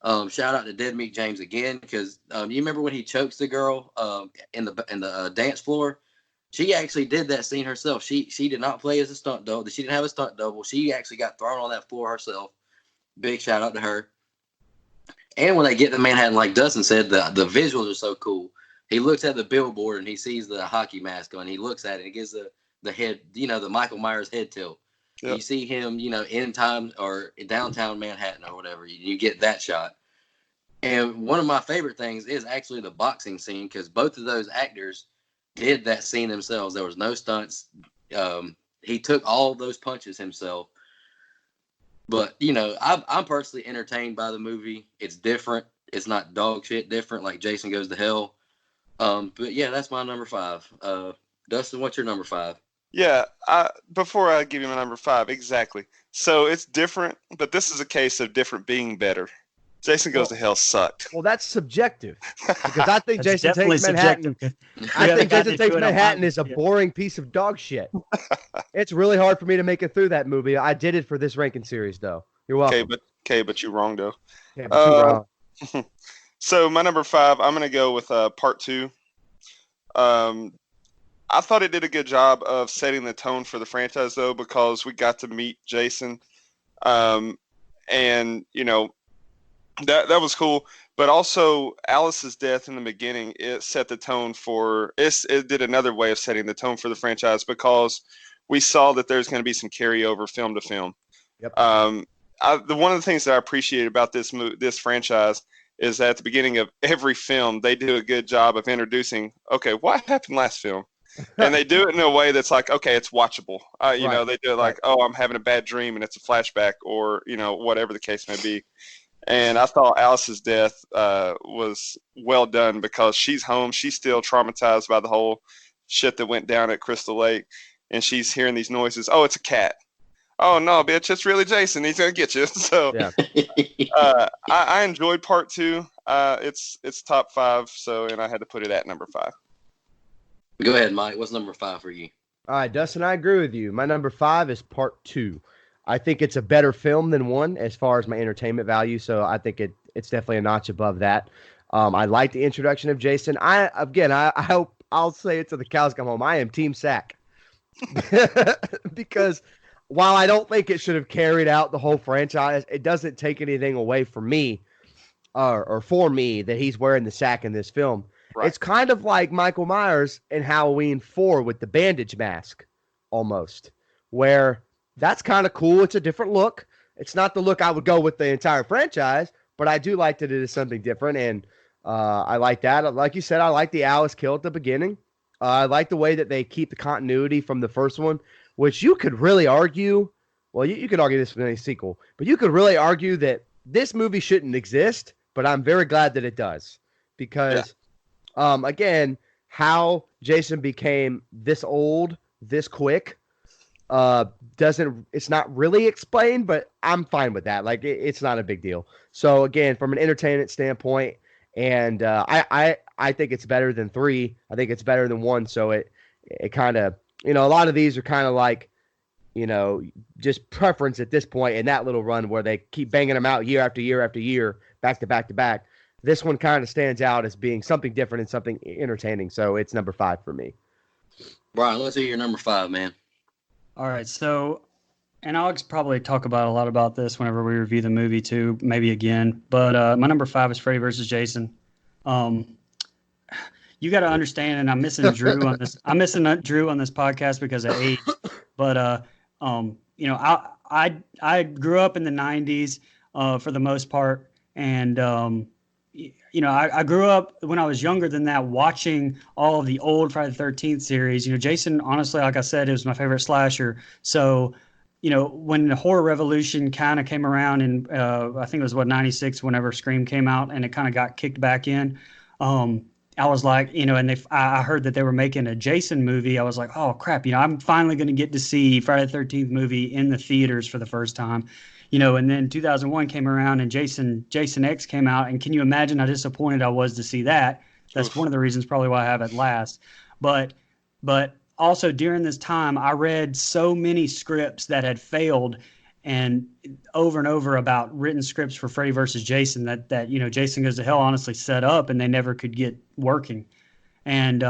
Shout out to Dead Meat James again, because you remember when he chokes the girl in the dance floor? She actually did that scene herself. She did not play as a stunt double. She didn't have a stunt double. She actually got thrown on that floor herself. Big shout out to her. And when they get to Manhattan, like Dustin said, the visuals are so cool. He looks at the billboard and he sees the hockey mask on. He looks at it and it gives the head, the Michael Myers head tilt. Yep. You see him, in time or downtown Manhattan or whatever. You get that shot. And one of my favorite things is actually the boxing scene, because both of those actors did that scene themselves. There was no stunts. he took all those punches himself. But I'm personally entertained by the movie. It's different. It's not dog shit different like Jason Goes to Hell. But yeah, that's my number 5. Dustin, what's your number 5? Yeah, before I give you my number 5, exactly. So it's different, but this is a case of different being better. Jason Goes to Hell sucked. Well, that's subjective because I think That's Jason definitely Takes Manhattan. I think Jason Takes Manhattan is a boring piece of dog shit. It's really hard for me to make it through that movie. I did it for this ranking series, though. You're welcome. But you're wrong though. Okay, but you're wrong. So my number 5, I'm gonna go with part 2. I thought it did a good job of setting the tone for the franchise though, because we got to meet Jason, and that was cool. But also Alice's death in the beginning, it set the tone for it did another way of setting the tone for the franchise, because we saw that there's going to be some carryover film to film. Yep. One of the things that I appreciate about this franchise is that at the beginning of every film, they do a good job of introducing, okay, what happened last film? And they do it in a way that's like, okay, it's watchable. They do it like, oh, I'm having a bad dream and it's a flashback, or, whatever the case may be. And I thought Alice's death was well done, because she's home. She's still traumatized by the whole shit that went down at Crystal Lake. And she's hearing these noises. Oh, it's a cat. Oh, no, bitch, it's really Jason. He's going to get you. So Yeah. I enjoyed part 2. It's top 5, and I had to put it at number 5. Go ahead, Mike. What's number 5 for you? All right, Dustin, I agree with you. My number 5 is part 2. I think it's a better film than 1 as far as my entertainment value, so I think it's definitely a notch above that. I like the introduction of Jason. I hope I'll say it till the cows come home. I am Team Sack. Because while I don't think it should have carried out the whole franchise, it doesn't take anything away from me or for me that he's wearing the sack in this film. Right. It's kind of like Michael Myers in Halloween 4 with the bandage mask, almost, where that's kind of cool. It's a different look. It's not the look I would go with the entire franchise, but I do like that it is something different, and I like that. Like you said, I like the Alice kill at the beginning. I like the way that they keep the continuity from the first one, which you could really argue. Well, you could argue this with any sequel, but you could really argue that this movie shouldn't exist, but I'm very glad that it does, because again, how Jason became this old, this quick, it's not really explained, but I'm fine with that. Like, it's not a big deal. So again, from an entertainment standpoint, and I think it's better than 3. I think it's better than 1. So it kind of, a lot of these are kind of like, just preference at this point in that little run where they keep banging them out year after year after year, back to back to back. This one kind of stands out as being something different and something entertaining. So it's number 5 for me. Brian, let's hear your number 5, man. All right. So, and I'll probably talk about a lot about this whenever we review the movie too, maybe again. But my number 5 is Freddy versus Jason. You got to understand, and I'm missing Drew on this. I'm missing Drew on this podcast because of age. But I grew up in the '90s for the most part, and I grew up when I was younger than that watching all of the old Friday the 13th series. Jason, honestly, like I said, it was my favorite slasher. So, when the horror revolution kind of came around, and I think it was 96 whenever Scream came out, and it kind of got kicked back in. I was like, and I heard that they were making a Jason movie. I was like, oh crap, I'm finally going to get to see Friday the 13th movie in the theaters for the first time. And then 2001 came around and Jason X came out. And can you imagine how disappointed I was to see that? That's one of the reasons probably why I have it last. But also during this time, I read so many scripts that had failed and over about written scripts for Freddy versus Jason that Jason Goes to Hell honestly set up and they never could get working. And,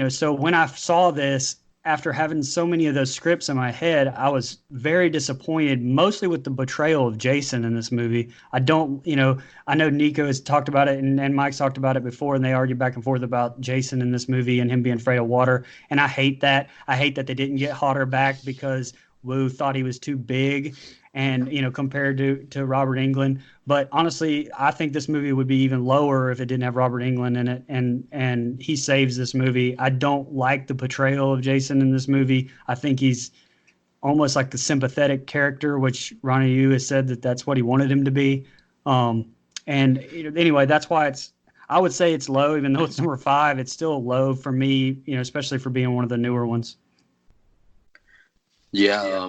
so when I saw this, after having so many of those scripts in my head, I was very disappointed, mostly with the portrayal of Jason in this movie. I know Nico has talked about it and Mike's talked about it before, and they argued back and forth about Jason in this movie and him being afraid of water. And I hate that. I hate that they didn't get Hodder back, because Wu thought he was too big, and compared to Robert Englund. But honestly, I think this movie would be even lower if it didn't have Robert Englund in it, and he saves this movie. I don't like the portrayal of Jason in this movie. I think he's almost like the sympathetic character, which Ronnie Yu has said that's what he wanted him to be. And anyway, that's why I would say it's low, even though it's number 5. It's still low for me, especially for being one of the newer ones. Yeah.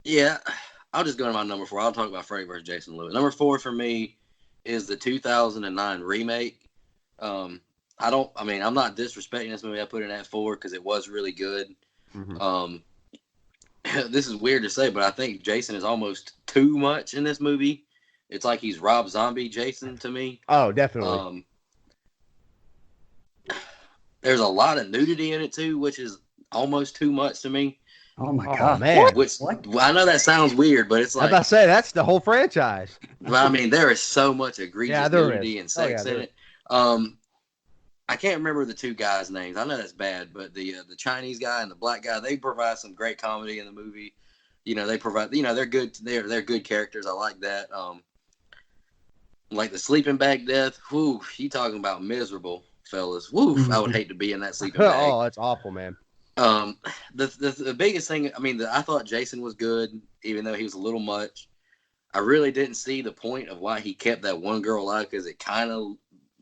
Yeah. I'll just go to my number 4. I'll talk about Freddy vs. Jason Lewis. Number 4 for me is the 2009 remake. I'm not disrespecting this movie. I put it at 4 because it was really good. Mhm. This is weird to say, but I think Jason is almost too much in this movie. It's like he's Rob Zombie Jason to me. Oh, definitely. There's a lot of nudity in it too, which is almost too much to me. Oh my Oh, God! man. Which What? I know that sounds weird, but it's I was like, about to say, that's the whole franchise. I mean, there is so much egregious Yeah, there nudity is. and sex in it. I can't remember the two guys' names. I know that's bad, but the Chinese guy and the black guy, they provide some great comedy in the movie. They provide. They're good. They're good characters. I like that. Like the sleeping bag death. Whoo, you talking about miserable, fellas? Woo, I would hate to be in that sleeping bag. Oh, it's awful, man. The biggest thing. I mean, I thought Jason was good, even though he was a little much. I really didn't see the point of why he kept that one girl alive, because it kind of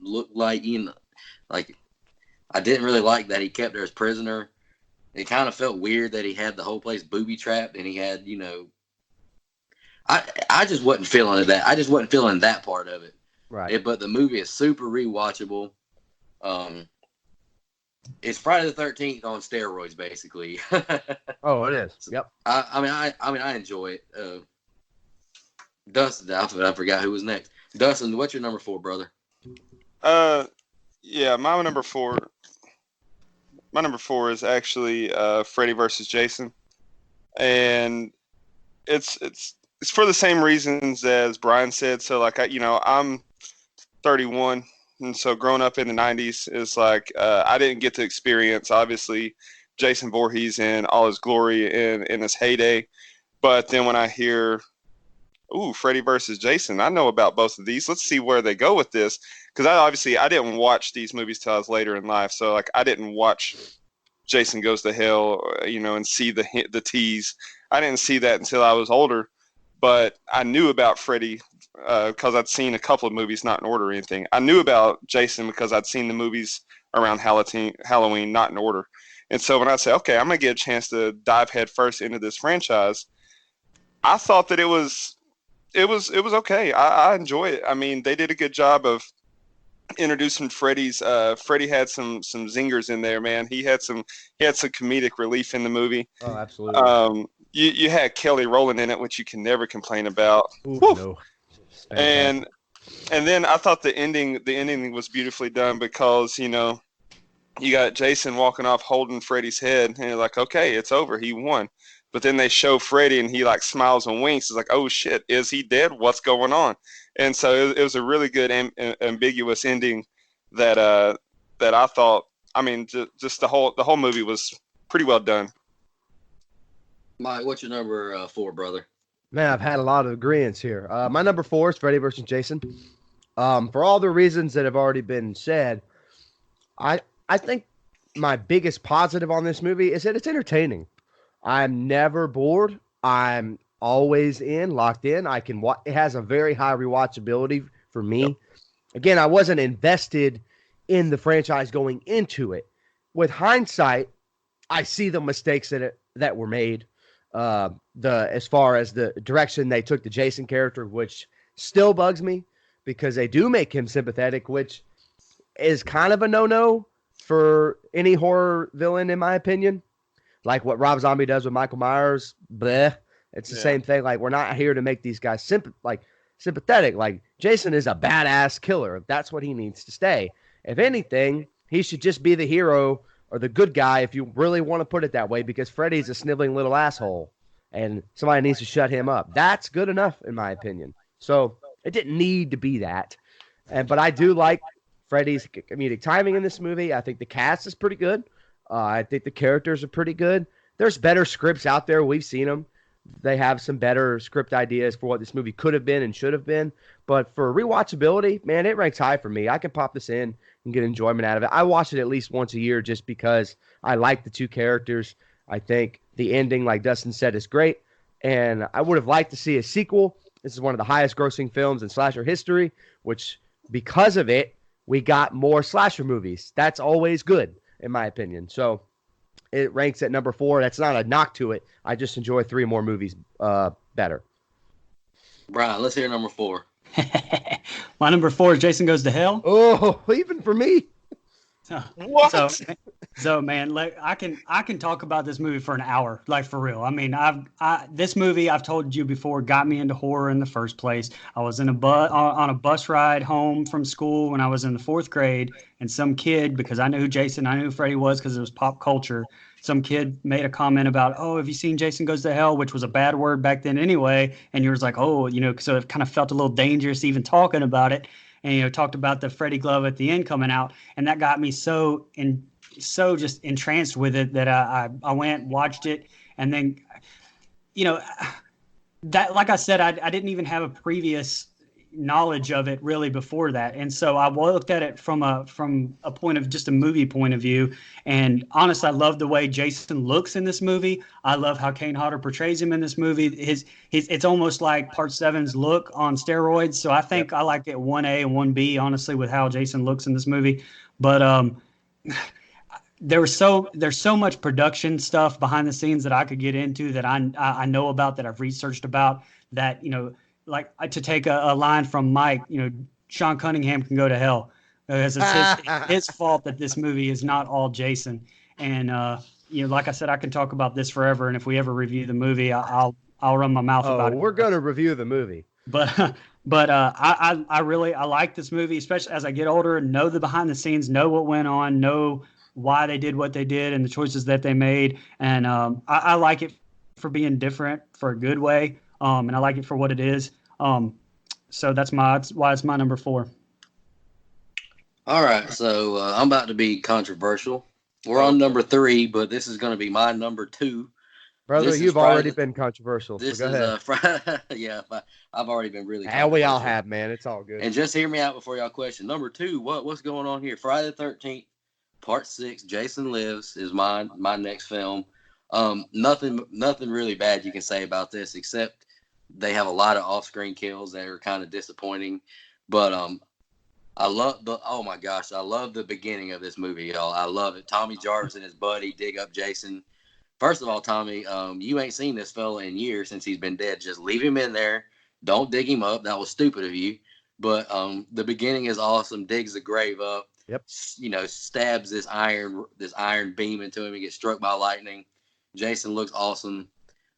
looked like, like, I didn't really like that he kept her as prisoner. It kind of felt weird that he had the whole place booby trapped, and he had, I just wasn't feeling that. I just wasn't feeling that part of it. Right. But the movie is super rewatchable. It's Friday the 13th on steroids, basically. Oh, it is. Yep. I enjoy it. Dustin, I forgot who was next. Dustin, what's your number 4, brother? Yeah, my number 4. My number 4 is actually Freddy versus Jason, and it's for the same reasons as Brian said. So, like, I'm 31, and so growing up in the 90s is like I didn't get to experience, obviously, Jason Voorhees in all his glory in his heyday. But then when I hear, ooh, Freddy versus Jason, I know about both of these. Let's see where they go with this. Because I didn't watch these movies till I was later in life. So, like, I didn't watch Jason Goes to Hell, and see the tease. I didn't see that until I was older. But I knew about Freddy because I'd seen a couple of movies, not in order or anything. I knew about Jason because I'd seen the movies around Halloween, not in order. And so when I say, okay, I'm going to get a chance to dive head first into this franchise, I thought that it was okay. I enjoy it. I mean, they did a good job of introducing Freddy's. Freddy had some zingers in there, man. He had some comedic relief in the movie. Oh, absolutely. You had Kelly Rowland in it, which you can never complain about. Ooh, no. And then I thought the ending was beautifully done because you got Jason walking off holding Freddy's head, and you're like, okay, it's over, he won. But then they show Freddy, and he like smiles and winks. It's like, oh shit, is he dead? What's going on? And so it was a really good ambiguous ending that I thought. I mean, just the whole movie was pretty well done. Mike, what's your number 4, brother? Man, I've had a lot of agreements here. My number 4 is Freddy versus Jason. For all the reasons that have already been said, I think my biggest positive on this movie is that it's entertaining. I'm never bored. I'm always locked in. I can watch. It has a very high rewatchability for me. Yep. Again, I wasn't invested in the franchise going into it. With hindsight, I see the mistakes that were made. As far as the direction they took the Jason character, which still bugs me because they do make him sympathetic, which is kind of a no-no for any horror villain, in my opinion. Like what Rob Zombie does with Michael Myers, bleh. It's the same thing. Like, we're not here to make these guys sympathetic. Like, Jason is a badass killer. That's what he needs to stay. If anything, he should just be the hero or the good guy, if you really want to put it that way, because Freddy's a sniveling little asshole, and somebody needs to shut him up. That's good enough, in my opinion. So it didn't need to be that. But I do like Freddy's comedic timing in this movie. I think the cast is pretty good. I think the characters are pretty good. there's better scripts out there. We've seen them. They have some better script ideas for what this movie could have been and should have been. But for rewatchability, man, it ranks high for me. I can pop this in and get enjoyment out of it. I watch it at least once a year just because I like the two characters. I think the ending, like Dustin said, is great. And I would have liked to see a sequel. This is one of the highest grossing films in slasher history, which because of it, we got more slasher movies. That's always good, in my opinion. So it ranks at number 4. That's not a knock to it. I just enjoy 3 more movies better. Brian, let's hear number 4. My number 4 is Jason Goes to Hell. Oh, even for me. What? So man, like I can talk about this movie for an hour, like for real. I mean, this movie I've told you before got me into horror in the first place. I was in on a bus ride home from school when I was in the 4th grade, and some kid, because I knew who Freddy was because it was pop culture. Some kid made a comment about, "Oh, have you seen Jason Goes to Hell?" which was a bad word back then anyway. And you was like, "Oh, so it kind of felt a little dangerous even talking about it." And talked about the Freddy glove at the end coming out, and that got me so just entranced with it that I went, watched it, and then that, like I said, I didn't even have a previous knowledge of it really before that, and so I looked at it from a point of just a movie point of view. And honestly, I love the way Jason looks in this movie. I love how Kane Hodder portrays him in this movie. It's almost like Part 7's look on steroids. So I think I like it 1A and 1B, honestly, with how Jason looks in this movie. But there's so much production stuff behind the scenes that I could get into, that I know about, that I've researched about, that like to take a line from Mike, Sean Cunningham can go to hell, because it's his fault that this movie is not all Jason. And like I said, I can talk about this forever, and if we ever review the movie, I'll run my mouth about it. We're gonna review the movie, but I really like this movie, especially as I get older and know the behind the scenes, know what went on, know why they did what they did and the choices that they made. And I like it for being different, for a good way. And I like it for what it is. So that's why it's my number 4. All right, so I'm about to be controversial. We're on number 3, but this is going to be my number 2. Brother, you've already been controversial. This so go ahead. Yeah, I've already been really. And we all have, man. It's all good. And just hear me out before y'all question. Number 2, what's going on here? Friday the 13th, Part 6, Jason Lives is my next film. Nothing really bad you can say about this, except they have a lot of off-screen kills that are kind of disappointing. But I love I love the beginning of this movie, y'all. I love it. Tommy Jarvis and his buddy dig up Jason. First of all, Tommy, you ain't seen this fella in years since he's been dead. Just leave him in there. Don't dig him up. That was stupid of you. But the beginning is awesome. Digs the grave up. Yep. Stabs this iron beam into him. He gets struck by lightning. Jason looks awesome.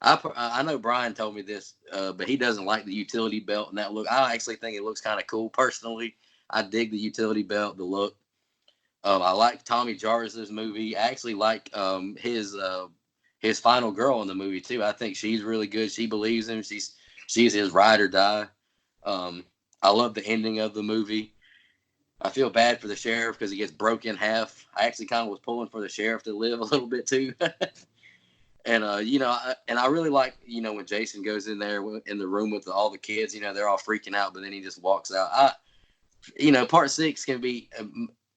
I know Brian told me this, but he doesn't like the utility belt and that look. I actually think it looks kind of cool. Personally, I dig the utility belt, the look. I like Tommy Jarvis's movie. I actually like his final girl in the movie too. I think she's really good. She believes him. She's his ride or die. I love the ending of the movie. I feel bad for the sheriff because he gets broke in half. I actually kind of was pulling for the sheriff to live a little bit too. And I really like when Jason goes in there in the room with all the kids. They're all freaking out, but then he just walks out. Part 6 can be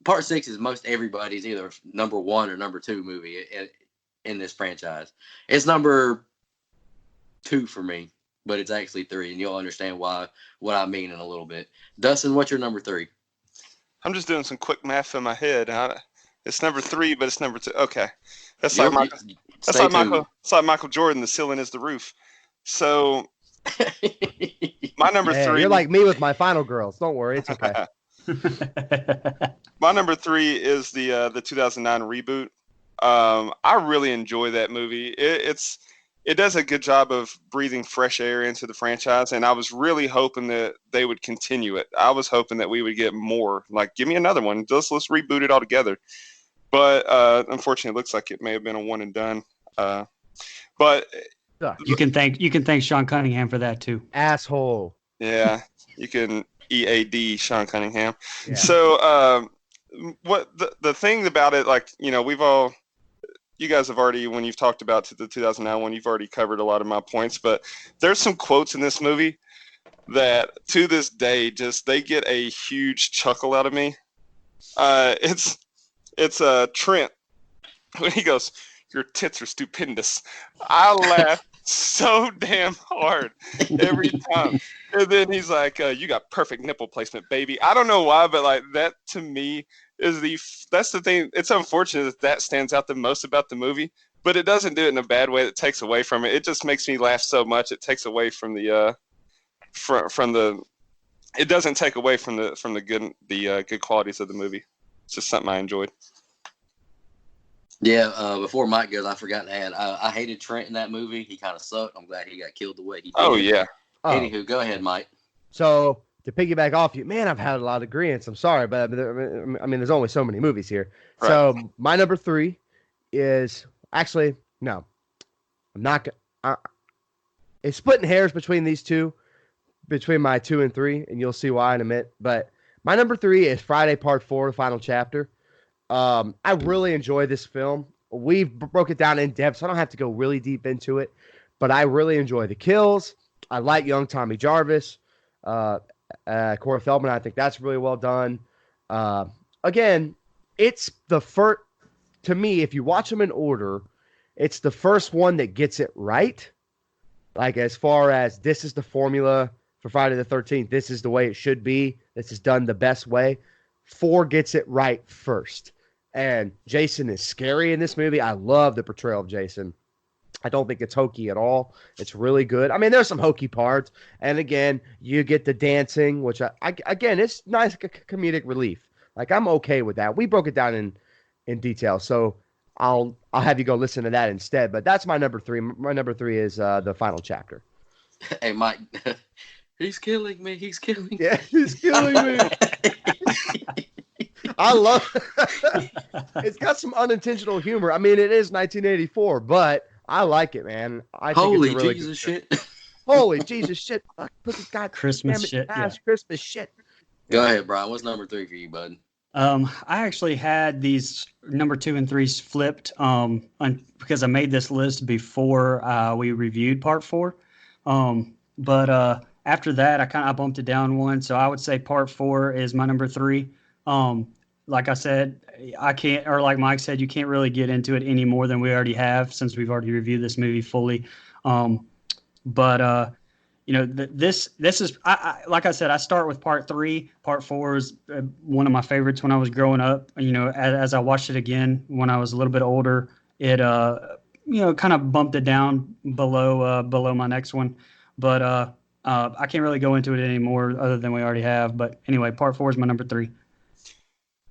Part 6 is most everybody's either number 1 or number 2 movie in this franchise. It's number 2 for me, but it's actually 3, and you'll understand what I mean in a little bit. Dustin, what's your number 3? I'm just doing some quick math in my head. It's number 3, but it's number 2. Okay, that's like Michael Jordan. The ceiling is the roof. So my number 3. You're like me with my final girls. Don't worry, it's okay. My number 3 is the 2009 Reboot. I really enjoy that movie. It does a good job of breathing fresh air into the franchise, and I was really hoping that they would continue it. I was hoping that we would get more. Like, give me another one. Let's reboot it all together. But unfortunately, it looks like it may have been a one and done. But you can thank Sean Cunningham for that too. Asshole. Yeah, you can EAD Sean Cunningham. Yeah. So what the thing about it, like we've all you guys have already, when you've talked about the 2009 one, you've already covered a lot of my points. But there's some quotes in this movie that, to this day, just they get a huge chuckle out of me. It's Trent when he goes, "Your tits are stupendous." I laugh so damn hard every time. And then he's like, "You got perfect nipple placement, baby." I don't know why, but like that to me that's the thing. It's unfortunate that stands out the most about the movie, but it doesn't do it in a bad way that takes away from it. It just makes me laugh so much. It takes away from the from the. It doesn't take away from the good qualities of the movie. It's just something I enjoyed. Yeah, before Mike goes, I forgot to add, I hated Trent in that movie. He kind of sucked. I'm glad he got killed the way he did. Oh, yeah. Oh. Anywho, go ahead, Mike. So to piggyback off you, man, I've had a lot of agreements. I'm sorry, but I mean, there's only so many movies here. Right. So my number 3 is actually no, I'm not. It's splitting hairs between these two, between my 2 and 3, and you'll see why in a minute. But my number 3 is Friday Part 4, the final chapter. I really enjoy this film. We've broke it down in depth, so I don't have to go really deep into it. But I really enjoy the kills. I like young Tommy Jarvis, Corey Feldman. I think that's really well done. Again, it's the first, to me, if you watch them in order, it's the first one that gets it right. Like as far as this is the formula for Friday the 13th, this is the way it should be. This is done the best way. 4 gets it right first. And Jason is scary in this movie. I love the portrayal of Jason. I don't think it's hokey at all. It's really good. I mean, there's some hokey parts. And again, you get the dancing, which again, it's nice comedic relief. Like I'm okay with that. We broke it down in detail. So I'll have you go listen to that instead. But that's my number 3. My number 3 is the final chapter. Hey, Mike, he's killing me. He's killing me. Yeah, he's killing me. I love it. It's got some unintentional humor. I mean, it is 1984, but I like it, man. I think Holy it's a really Jesus good shit. Holy Jesus shit. Fuck, put this guy Christmas shit. Yeah. Christmas shit. Go ahead, Brian. What's number 3 for you, bud? I actually had these number 2 and 3s flipped because I made this list before we reviewed part 4. But after that, I bumped it down one. So I would say part 4 is my number 3. Like I said, I can't, or like Mike said, you can't really get into it any more than we already have since we've already reviewed this movie fully. But this is, like I said, I start with part 3. Part 4 is one of my favorites when I was growing up. As I watched it again when I was a little bit older, it kind of bumped it down below my next one. But I can't really go into it anymore other than we already have. But anyway, part 4 is my number 3.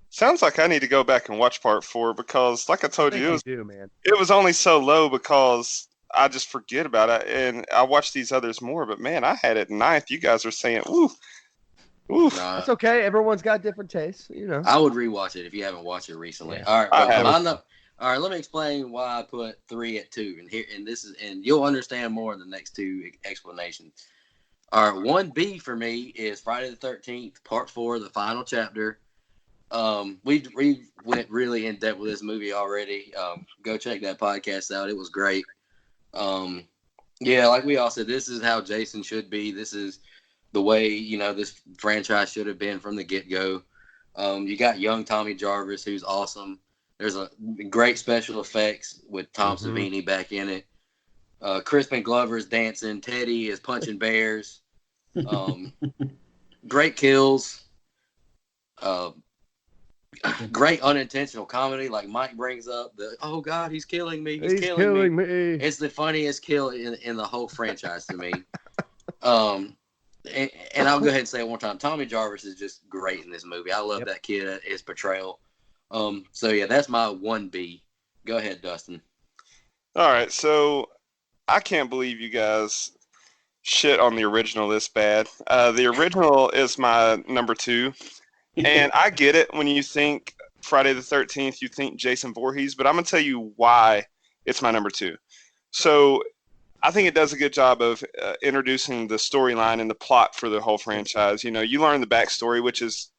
Sounds like I need to go back and watch part 4 because, like I told you, man. It was only so low because I just forget about it, and I watch these others more. But man, I had it 9th. You guys are saying, "Ooh, ooh." That's okay. Everyone's got different tastes, I would rewatch it if you haven't watched it recently. Yeah. All right, I haven't. all right. Let me explain why I put 3 at 2, and you'll understand more in the next 2 explanations. All right, 1B for me is Friday the 13th, Part 4, the final chapter. We went really in depth with this movie already. Go check that podcast out. It was great. Yeah, like we all said, this is how Jason should be. This is the way, this franchise should have been from the get-go. You got young Tommy Jarvis, who's awesome. There's a great special effects with Tom Savini back in it. Crispin Glover's dancing. Teddy is punching bears. Great kills. Great unintentional comedy, like Mike brings up. Oh God, he's killing me. He's killing me. It's the funniest kill in the whole franchise to me. And I'll go ahead and say it one time. Tommy Jarvis is just great in this movie. I love that kid, his portrayal. So yeah, that's my 1B. Go ahead, Dustin. All right, so I can't believe you guys shit on the original this bad. The original is my number 2. And I get it when you think Friday the 13th, you think Jason Voorhees, but I'm going to tell you why it's my number 2. So I think it does a good job of introducing the storyline and the plot for the whole franchise. You learn the backstory, which is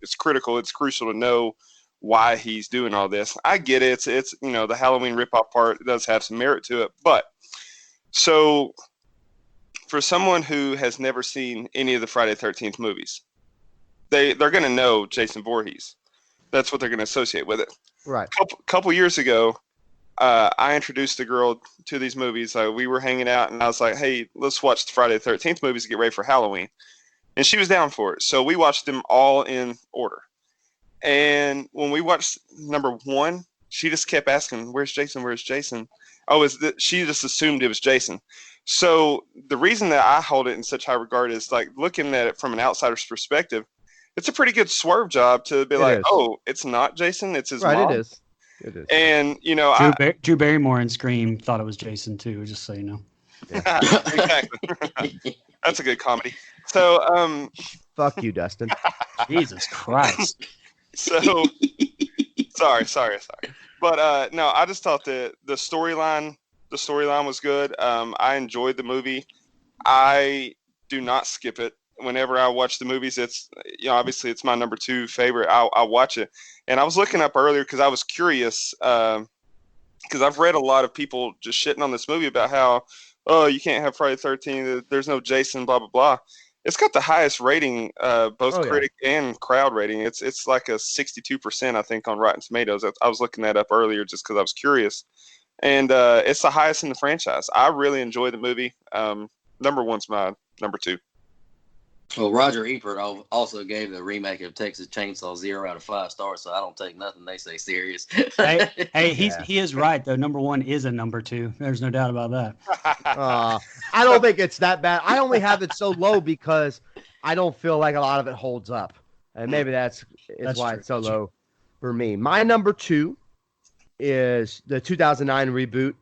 it's critical. It's crucial to know why he's doing all this. I get it. It's the Halloween ripoff part does have some merit to it, but so for someone who has never seen any of the Friday the 13th movies, they're going to know Jason Voorhees. That's what they're going to associate with it. Right. Couple years ago, I introduced a girl to these movies. We were hanging out, and I was like, hey, let's watch the Friday the 13th movies to get ready for Halloween. And she was down for it. So we watched them all in order. And when we watched number 1, she just kept asking, where's Jason? Where's Jason? Oh, she just assumed it was Jason. So the reason that I hold it in such high regard is like looking at it from an outsider's perspective. It's a pretty good swerve job to be like, oh, it's not Jason, it's his mom. Right, it is. And, Drew Barrymore in Scream thought it was Jason, too, just so you know. Yeah. Exactly. That's a good comedy. So, fuck you, Dustin. Jesus Christ. So, sorry. But, no, I just thought the storyline was good. I enjoyed the movie. I do not skip it. Whenever I watch the movies, it's obviously it's my number 2 favorite. I'll watch it. And I was looking up earlier because I was curious because I've read a lot of people just shitting on this movie about how, oh, you can't have Friday the 13th. There's no Jason, blah, blah, blah. It's got the highest rating, both critic and crowd rating. It's like a 62%, I think, on Rotten Tomatoes. I was looking that up earlier just because I was curious. And it's the highest in the franchise. I really enjoy the movie. Number 1's my number 2. Well, Roger Ebert also gave the remake of Texas Chainsaw 0 out of 5 stars, so I don't take nothing they say serious. He is right, though. Number 1 is a number 2. There's no doubt about that. I don't think it's that bad. I only have it so low because I don't feel like a lot of it holds up. And maybe that's why it's so low for me. My number 2 is the 2009 Reboot.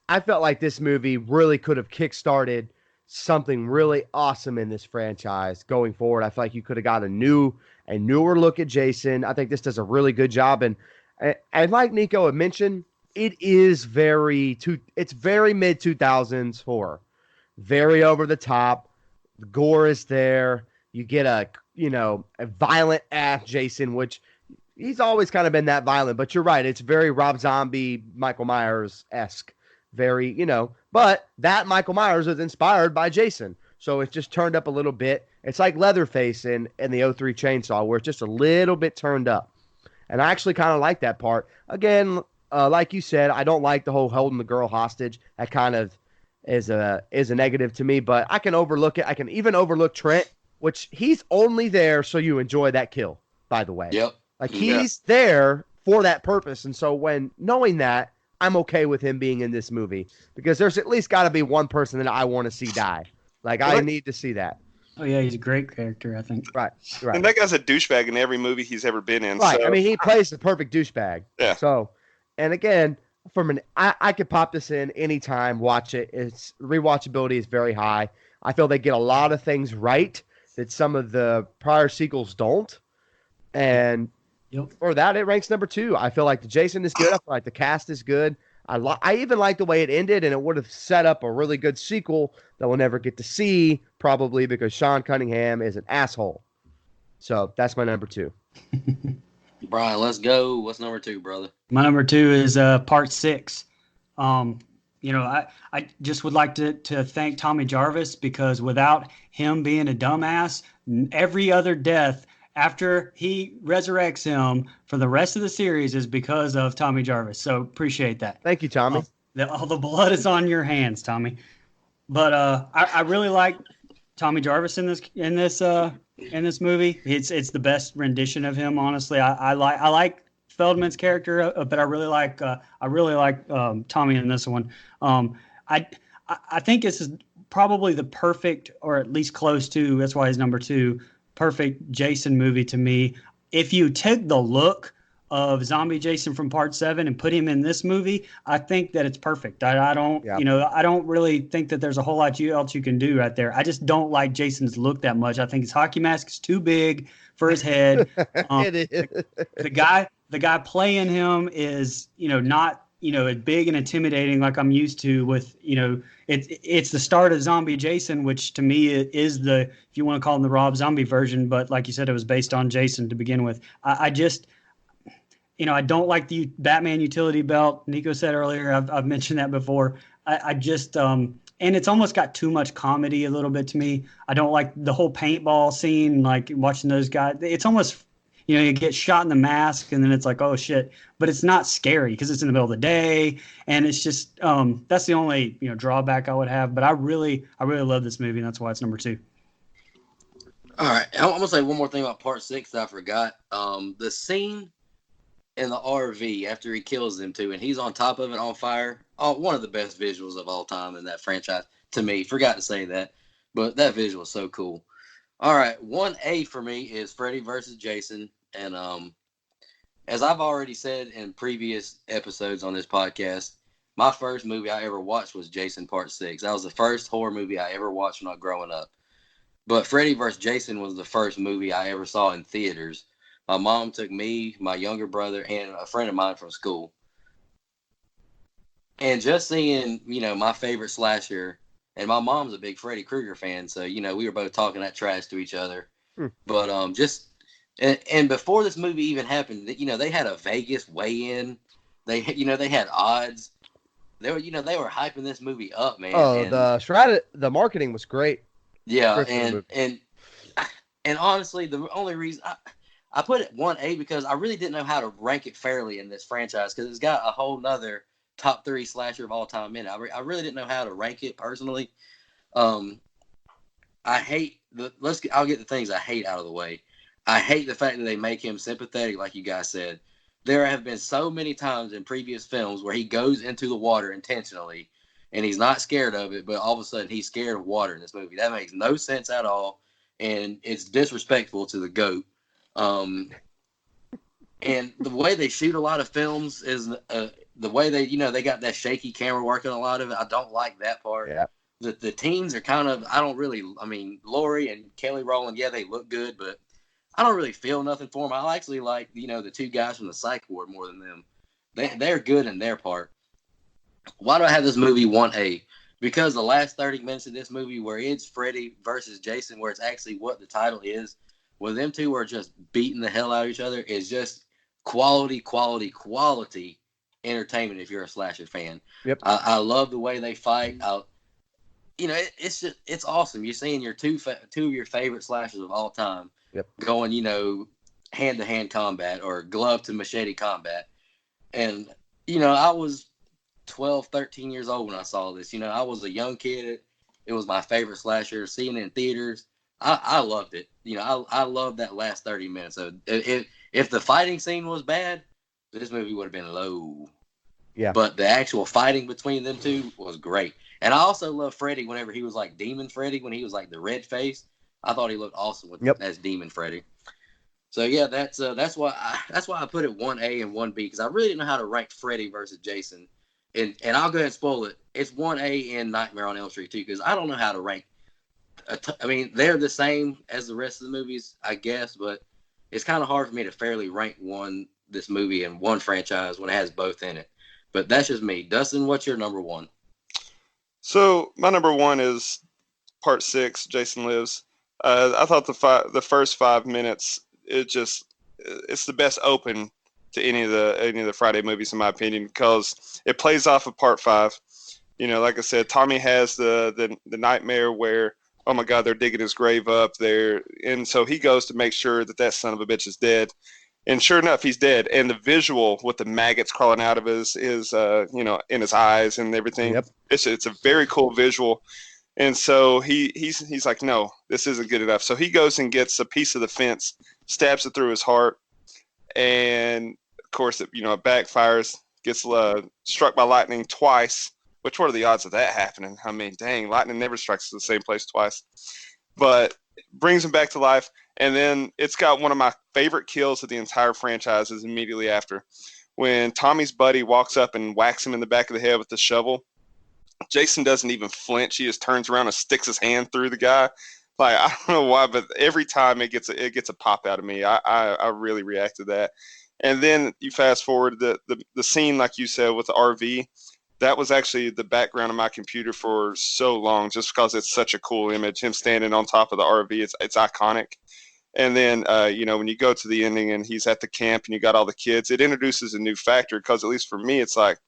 I felt like this movie really could have kickstarted something really awesome in this franchise going forward. I feel like you could have got a newer look at Jason. I think this does a really good job. And like Nico had mentioned, it's very mid 2000s horror, very over the top. The gore is there. You get a violent ass Jason, which he's always kind of been that violent, but you're right. It's very Rob Zombie, Michael Myers-esque. Very, but that Michael Myers was inspired by Jason. So it's just turned up a little bit. It's like Leatherface in the 03 Chainsaw, where it's just a little bit turned up. And I actually kind of like that part. Again, like you said, I don't like the whole holding the girl hostage. That kind of is a negative to me, but I can overlook it. I can even overlook Trent, which he's only there so you enjoy that kill, by the way. Yep. Like he's there for that purpose. And so when knowing that, I'm okay with him being in this movie because there's at least got to be one person that I want to see die. Like, I need to see that. Oh, yeah, he's a great character, I think. Right. And that guy's a douchebag in every movie he's ever been in. Right. So. I mean, he plays the perfect douchebag. Yeah. So, and again, I could pop this in anytime, watch it. Its rewatchability is very high. I feel they get a lot of things right that some of the prior sequels don't. And for that, it ranks number 2. I feel like the Jason is good. I feel like the cast is good. I even like the way it ended, and it would have set up a really good sequel that we'll never get to see, probably because Sean Cunningham is an asshole. So that's my number 2. Brian, let's go. What's number 2, brother? My number 2 is part 6. I just would like to thank Tommy Jarvis because without him being a dumbass, every other death after he resurrects him for the rest of the series is because of Tommy Jarvis. So appreciate that. Thank you, Tommy. All the blood is on your hands, Tommy. But I really like Tommy Jarvis in this movie. It's the best rendition of him, honestly. I like Feldman's character, but I really like Tommy in this one. I think this is probably the perfect, or at least close to. That's why he's number 2. Perfect Jason movie to me. If you take the look of Zombie Jason from Part 7 and put him in this movie, I think that it's perfect. I don't really think that there's a whole lot else you can do right there. I just don't like Jason's look that much. I think his hockey mask is too big for his head. It is. The guy playing him is, not as big and intimidating like I'm used to with, it's the start of Zombie Jason, which to me is if you want to call him the Rob Zombie version, but like you said, it was based on Jason to begin with. I don't like the Batman utility belt. Nico said earlier, I've mentioned that before. I just, and it's almost got too much comedy a little bit to me. I don't like the whole paintball scene, like watching those guys. It's almost, you get shot in the mask and then it's like, oh shit. But it's not scary because it's in the middle of the day. And it's just, that's the only, drawback I would have. But I really love this movie. And that's why it's number 2. All right. I'm going to say one more thing about part 6 that I forgot. The scene in the RV after he kills them two and he's on top of it on fire. Oh, one of the best visuals of all time in that franchise to me. Forgot to say that, but that visual is so cool. All right, 1A for me is Freddy versus Jason, and as I've already said in previous episodes on this podcast, my first movie I ever watched was Jason Part 6. That was the first horror movie I ever watched when I was growing up. But Freddy vs. Jason was the first movie I ever saw in theaters. My mom took me, my younger brother, and a friend of mine from school. And just seeing, my favorite slasher, and my mom's a big Freddy Krueger fan, so, we were both talking that trash to each other. But and before this movie even happened, they had a Vegas weigh-in. They had odds. They were hyping this movie up, man. Oh, and the marketing was great. yeah, Great for the movie. and honestly, the only reason I put it 1A because I really didn't know how to rank it fairly in this franchise because it's got a whole nother top 3 slasher of all time in it. I really didn't know how to rank it personally. I hate I'll get the things I hate out of the way. I hate the fact that they make him sympathetic, like you guys said. There have been so many times in previous films where he goes into the water intentionally and he's not scared of it, but all of a sudden he's scared of water in this movie. That makes no sense at all, and it's disrespectful to the GOAT. And the way they shoot a lot of films is the way they got that shaky camera working a lot of it. I don't like that part. Yeah. The teens are kind of, Lori and Kelly Rowland, yeah, they look good, but I don't really feel nothing for them. I actually like, the 2 guys from the psych ward more than them. They're good in their part. Why do I have this movie 1A? Because the last 30 minutes of this movie where it's Freddy versus Jason, where it's actually what the title is, where them two are just beating the hell out of each other, is just quality entertainment if you're a slasher fan. Yep. I love the way they fight. It's awesome. You're seeing your two of your favorite slashers of all time going, hand-to-hand combat or glove-to-machete combat. And, I was 12, 13 years old when I saw this. I was a young kid. It was my favorite slasher. Seeing it in theaters, I loved it. I loved that last 30 minutes. So if the fighting scene was bad, this movie would have been low. Yeah. But the actual fighting between them two was great. And I also love Freddy whenever he was like Demon Freddy, when he was like the red face. I thought he looked awesome as Demon Freddy. So yeah, that's why I put it 1A and 1B, because I really didn't know how to rank Freddy versus Jason. And I'll go ahead and spoil it. It's 1A in Nightmare on Elm Street too, because I don't know how to rank. They're the same as the rest of the movies, I guess, but it's kind of hard for me to fairly rank this movie in one franchise when it has both in it. But that's just me. Dustin, what's your number 1? So my number 1 is Part 6, Jason Lives. I thought the first 5 minutes, it's the best open to any of the Friday movies in my opinion, because it plays off of Part 5. Like I said, Tommy has the nightmare where, oh my God, they're digging his grave up there, and so he goes to make sure that son of a bitch is dead. And sure enough, he's dead. And the visual with the maggots crawling out of his in his eyes and everything. Yep. It's a very cool visual. And so he's like, no, this isn't good enough. So he goes and gets a piece of the fence, stabs it through his heart, and of course, it backfires. Gets struck by lightning twice. Which, what are the odds of that happening? I mean, dang, lightning never strikes the same place twice. But brings him back to life. And then it's got one of my favorite kills of the entire franchise is immediately after. When Tommy's buddy walks up and whacks him in the back of the head with the shovel, Jason doesn't even flinch. He just turns around and sticks his hand through the guy. Like, I don't know why, but every time it gets a pop out of me. I really react to that. And then you fast forward the scene, like you said, with the RV. That was actually the background of my computer for so long, just because it's such a cool image. Him standing on top of the RV, it's iconic. And then, when you go to the ending and he's at the camp and you got all the kids, it introduces a new factor because, at least for me, it's like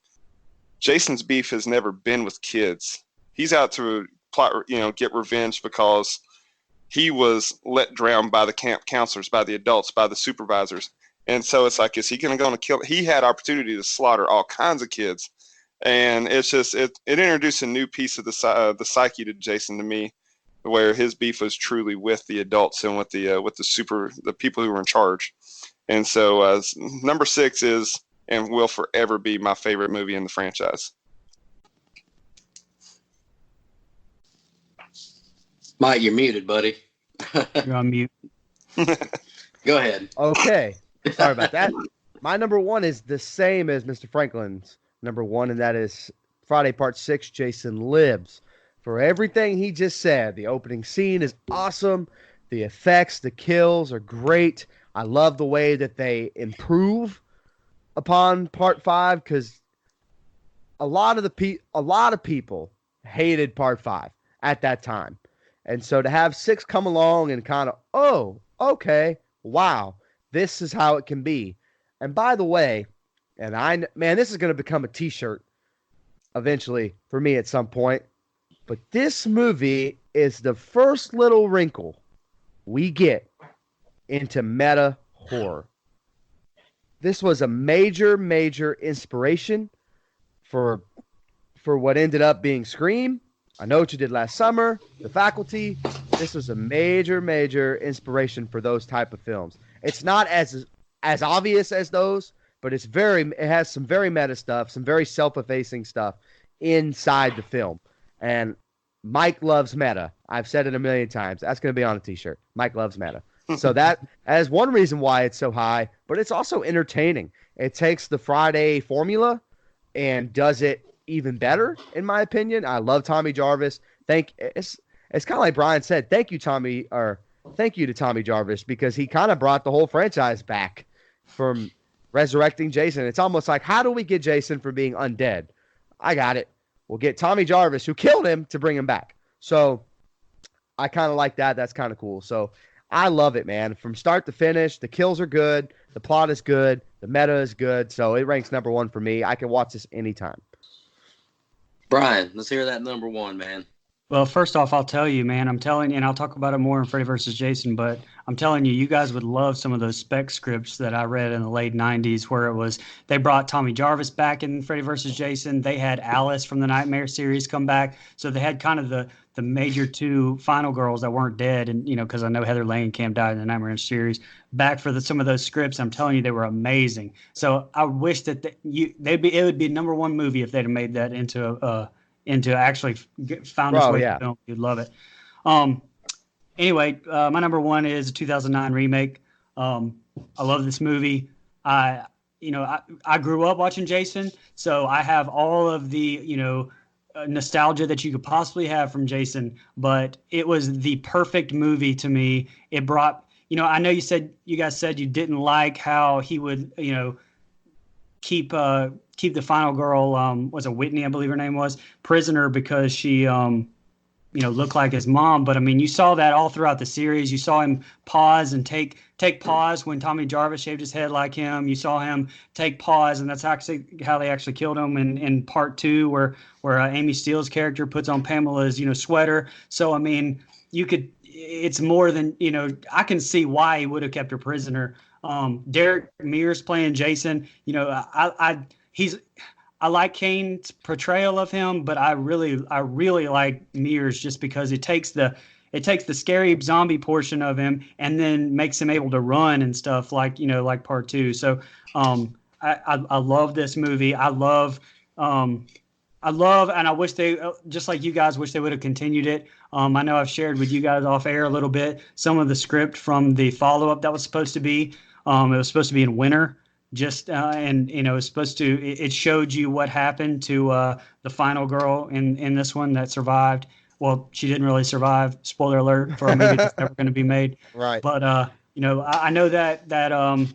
Jason's beef has never been with kids. He's out to plot, get revenge because he was let drown by the camp counselors, by the adults, by the supervisors. And so it's like, is he going to kill? He had opportunity to slaughter all kinds of kids. And it's just, it introduced a new piece of the psyche to Jason to me, where his beef was truly with the adults and with the people who were in charge. And so number 6 is and will forever be my favorite movie in the franchise. Mike, you're muted, buddy. You're on mute. Go ahead. Okay. Sorry about that. My number 1 is the same as Mr. Franklin's number 1, and that is Friday Part 6, Jason Lives. For everything he just said, the opening scene is awesome. The effects, the kills are great. I love the way that they improve upon Part 5, because a lot of people hated Part 5 at that time. And so to have 6 come along and kind of, oh, okay, wow, this is how it can be. And by the way, this is going to become a t-shirt eventually for me at some point. But this movie is the first little wrinkle we get into meta horror. This was a major, major inspiration for what ended up being Scream. I Know What You Did Last Summer, The Faculty. This was a major, major inspiration for those type of films. It's not as obvious as those, but it has some very meta stuff, some very self-effacing stuff inside the film. And Mike loves meta. I've said it a million times. That's going to be on a t-shirt. Mike loves meta. So that is one reason why it's so high, but it's also entertaining. It takes the Friday formula and does it even better, in my opinion. I love Tommy Jarvis. It's kind of like Brian said. Thank you to Tommy Jarvis, because he kind of brought the whole franchise back from resurrecting Jason. It's almost like, how do we get Jason from being undead? I got it. We'll get Tommy Jarvis, who killed him, to bring him back. So I kind of like that. That's kind of cool. So I love it, man. From start to finish, the kills are good. The plot is good. The meta is good. So it ranks number 1 for me. I can watch this anytime. Brian, let's hear that number 1, man. Well, first off, I'll tell you, man, and I'll talk about it more in Freddy vs. Jason, but I'm telling you, you guys would love some of those spec scripts that I read in the late 90s, where they brought Tommy Jarvis back in Freddy vs. Jason. They had Alice from the Nightmare series come back. So they had kind of the major 2 final girls that weren't dead, and, because I know Heather Langenkamp died in the Nightmare series, back for some of those scripts. I'm telling you, they were amazing. So I wish that it would be a number 1 movie if they'd have made that into actually found its way to film. You'd love it. Anyway, my number 1 is a 2009 remake. I love this movie. I grew up watching Jason, so I have all of the, nostalgia that you could possibly have from Jason, but it was the perfect movie to me. It brought, I know you guys said you didn't like how he would, keep the final girl, was it Whitney, I believe her name was, prisoner because she, looked like his mom. But I mean, you saw that all throughout the series. You saw him pause and take pause when Tommy Jarvis shaved his head like him. You saw him take pause, and that's actually how they actually killed him in part 2, where Amy Steele's character puts on Pamela's, sweater. So, I mean, it's more than, I can see why he would have kept her prisoner. Derek Mears playing Jason, I like Kane's portrayal of him, but I really like Mears, just because it takes the scary zombie portion of him and then makes him able to run and stuff, like part 2. So I love this movie. I love, and I wish they, just like you guys, wish they would have continued it. I know I've shared with you guys off air a little bit some of the script from the follow-up that was supposed to be. It was supposed to be in winter. And it was supposed to, it showed you what happened to the final girl in this one that survived. Well, she didn't really survive. Spoiler alert for a movie that's never going to be made. Right. But I know that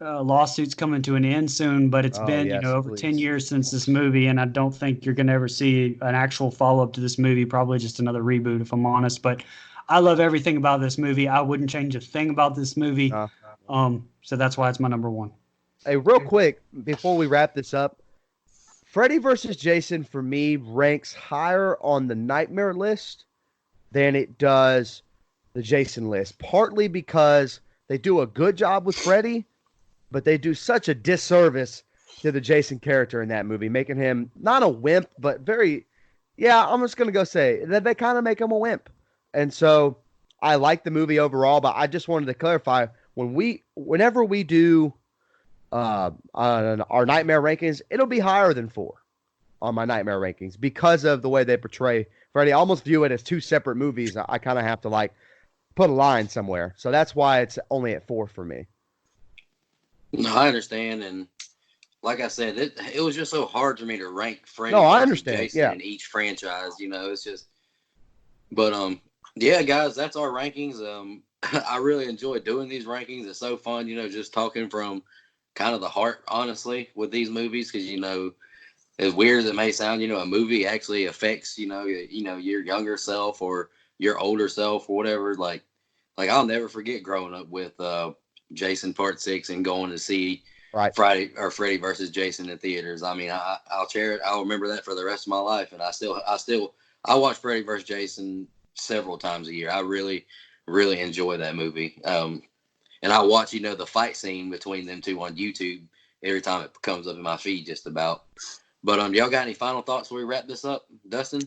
lawsuit's coming to an end soon, but it's been over 10 years since this movie, and I don't think you're going to ever see an actual follow up to this movie. Probably just another reboot, if I'm honest. But I love everything about this movie. I wouldn't change a thing about this movie. Uh, So that's why it's my number one. Hey, real quick, before we wrap this up, Freddy versus Jason for me ranks higher on the Nightmare list than it does the Jason list, partly because they do a good job with Freddy, but they do such a disservice to the Jason character in that movie, making him not a wimp, but I'm just going to go say that they kind of make him a wimp. And so I like the movie overall, but I just wanted to clarify whenever we do our Nightmare rankings, it'll be higher than 4 on my Nightmare rankings because of the way they portray Freddy. I almost view it as 2 separate movies. I kind of have to like put a line somewhere. So that's why it's only at 4 for me. No, I understand, and like I said, it was just so hard for me to rank Freddy No, I versus understand. Jason Yeah. in each franchise. It's just. But yeah, guys, that's our rankings. I really enjoy doing these rankings. It's so fun, just talking from kind of the heart, honestly, with these movies, because as weird as it may sound, a movie actually affects your younger self or your older self or whatever. Like I'll never forget growing up with Jason Part 6 and going to see Freddy versus Jason in theaters. I mean, I'll cherish. I'll remember that for the rest of my life, and I watch Freddy versus Jason several times a year. I really, really enjoy that movie. And I watch the fight scene between them two on YouTube every time it comes up in my feed, just about. But y'all got any final thoughts before we wrap this up, Dustin?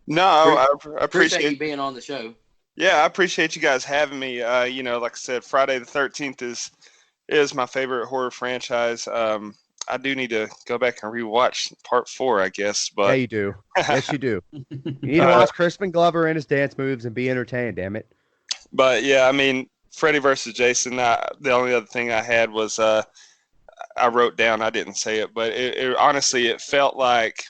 No, I Appreciate appreciate you being on the show. Yeah, I appreciate you guys having me. Like I said, Friday the 13th is my favorite horror franchise. I do need to go back and rewatch part 4, I guess. But Yeah, you do. Yes, you do. You need to watch Crispin Glover and his dance moves and be entertained, damn it. But yeah, I mean, Freddy versus Jason. The only other thing I had was I wrote down. I didn't say it, but it honestly felt like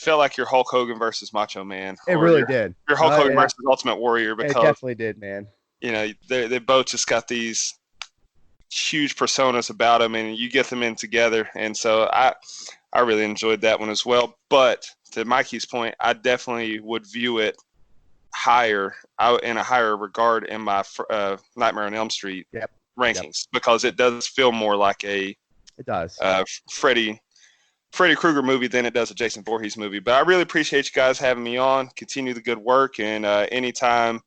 your Hulk Hogan versus Macho Man. It really did. Your Hulk Hogan versus Ultimate Warrior, because it definitely did, man. They both just got these huge personas about them, and you get them in together, and so I really enjoyed that one as well. But to Mikey's point, I definitely would view it in a higher regard in my Nightmare on Elm Street rankings, because it does feel more like it does Freddy Krueger movie than it does a Jason Voorhees movie. But I really appreciate you guys having me on. Continue the good work, and anytime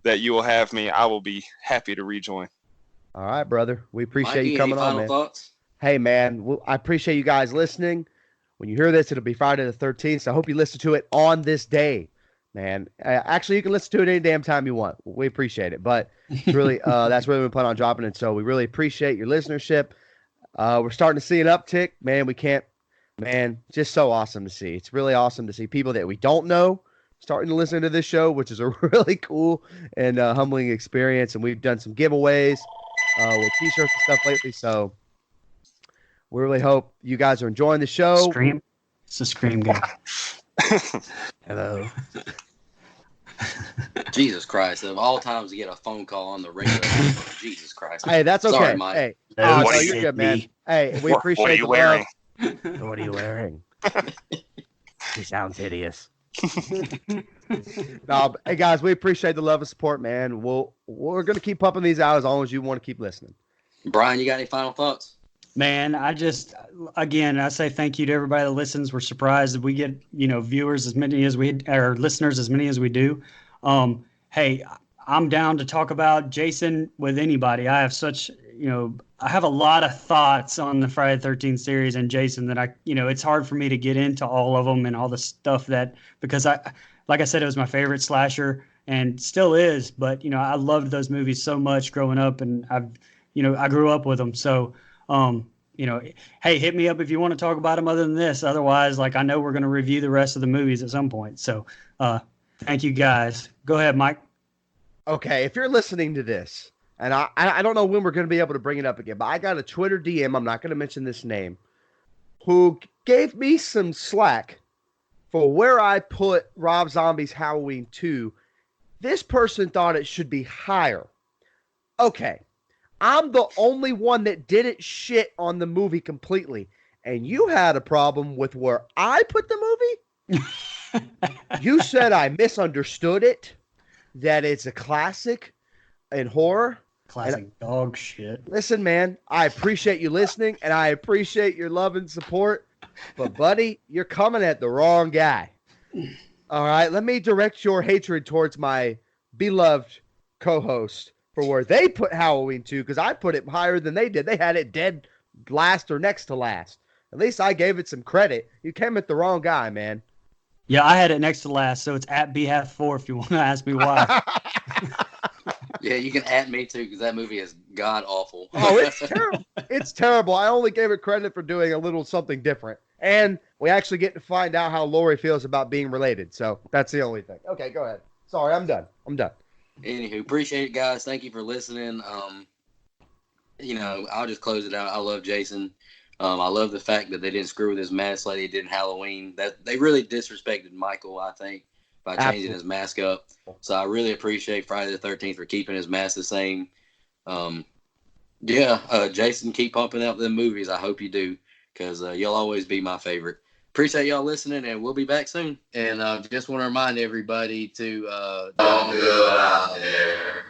that you will have me, I will be happy to rejoin. All right, brother. We appreciate Mikey, you coming any on, man. final thoughts? Hey, man, I appreciate you guys listening. When you hear this, it'll be Friday the 13th. So I hope you listen to it on this day, man. Actually, you can listen to it any damn time you want. We appreciate it. But it's really, that's really what we plan on dropping it. So we really appreciate your listenership. We're starting to see an uptick, man. Just so awesome to see. It's really awesome to see people that we don't know starting to listen to this show, which is a really cool and humbling experience. And we've done some giveaways with t-shirts and stuff lately. So we really hope you guys are enjoying the show. It's a scream game. Hello. Jesus Christ. Of all times to get a phone call on the radio. Jesus Christ. Hey, that's okay. Sorry, Mike. Hey, No, you're good, man. Hey, we appreciate What are you the wearing? love. What are you wearing? He sounds hideous. No, hey guys, we appreciate the love and support, man. We're gonna keep pumping these out as long as you want to keep listening. Brian, you got any final thoughts? Man, I say thank you to everybody that listens. We're surprised that we get, viewers as many as or listeners as many as we do. Hey, I'm down to talk about Jason with anybody. I have I have a lot of thoughts on the Friday the 13th series and Jason that it's hard for me to get into all of them and all the stuff because like I said, it was my favorite slasher and still is, but I loved those movies so much growing up, and I grew up with them. So, hey, hit me up if you want to talk about them other than this. Otherwise, I know we're going to review the rest of the movies at some point. So, thank you guys. Go ahead, Mike. Okay, if you're listening to this, and I don't know when we're going to be able to bring it up again, but I got a Twitter DM, I'm not going to mention this name, who gave me some slack for where I put Rob Zombie's Halloween 2. This person thought it should be higher. Okay, I'm the only one that didn't shit on the movie completely, and you had a problem with where I put the movie? You said I misunderstood it. that it's a classic in horror. Classic dog shit. Listen, man, I appreciate you listening, and I appreciate your love and support. But, buddy, you're coming at the wrong guy. All right, let me direct your hatred towards my beloved co-host for where they put Halloween 2, because I put it higher than they did. They had it dead last or next to last. At least I gave it some credit. You came at the wrong guy, man. Yeah, I had it next to last, so it's at BHalf4 if you want to ask me why. Yeah, you can at me too because that movie is god awful. Oh, it's terrible. It's terrible. I only gave it credit for doing a little something different. And we actually get to find out how Lori feels about being related. So that's the only thing. Okay, go ahead. Sorry, I'm done. Anywho, appreciate it, guys. Thank you for listening. I'll just close it out. I love Jason. I love the fact that they didn't screw with his mask like they did in Halloween. That they really disrespected Michael, I think, by changing his mask up. So I really appreciate Friday the 13th for keeping his mask the same. Jason, keep pumping out them movies. I hope you do, because you'll always be my favorite. Appreciate y'all listening, and we'll be back soon. And just want to remind everybody to don't go out there.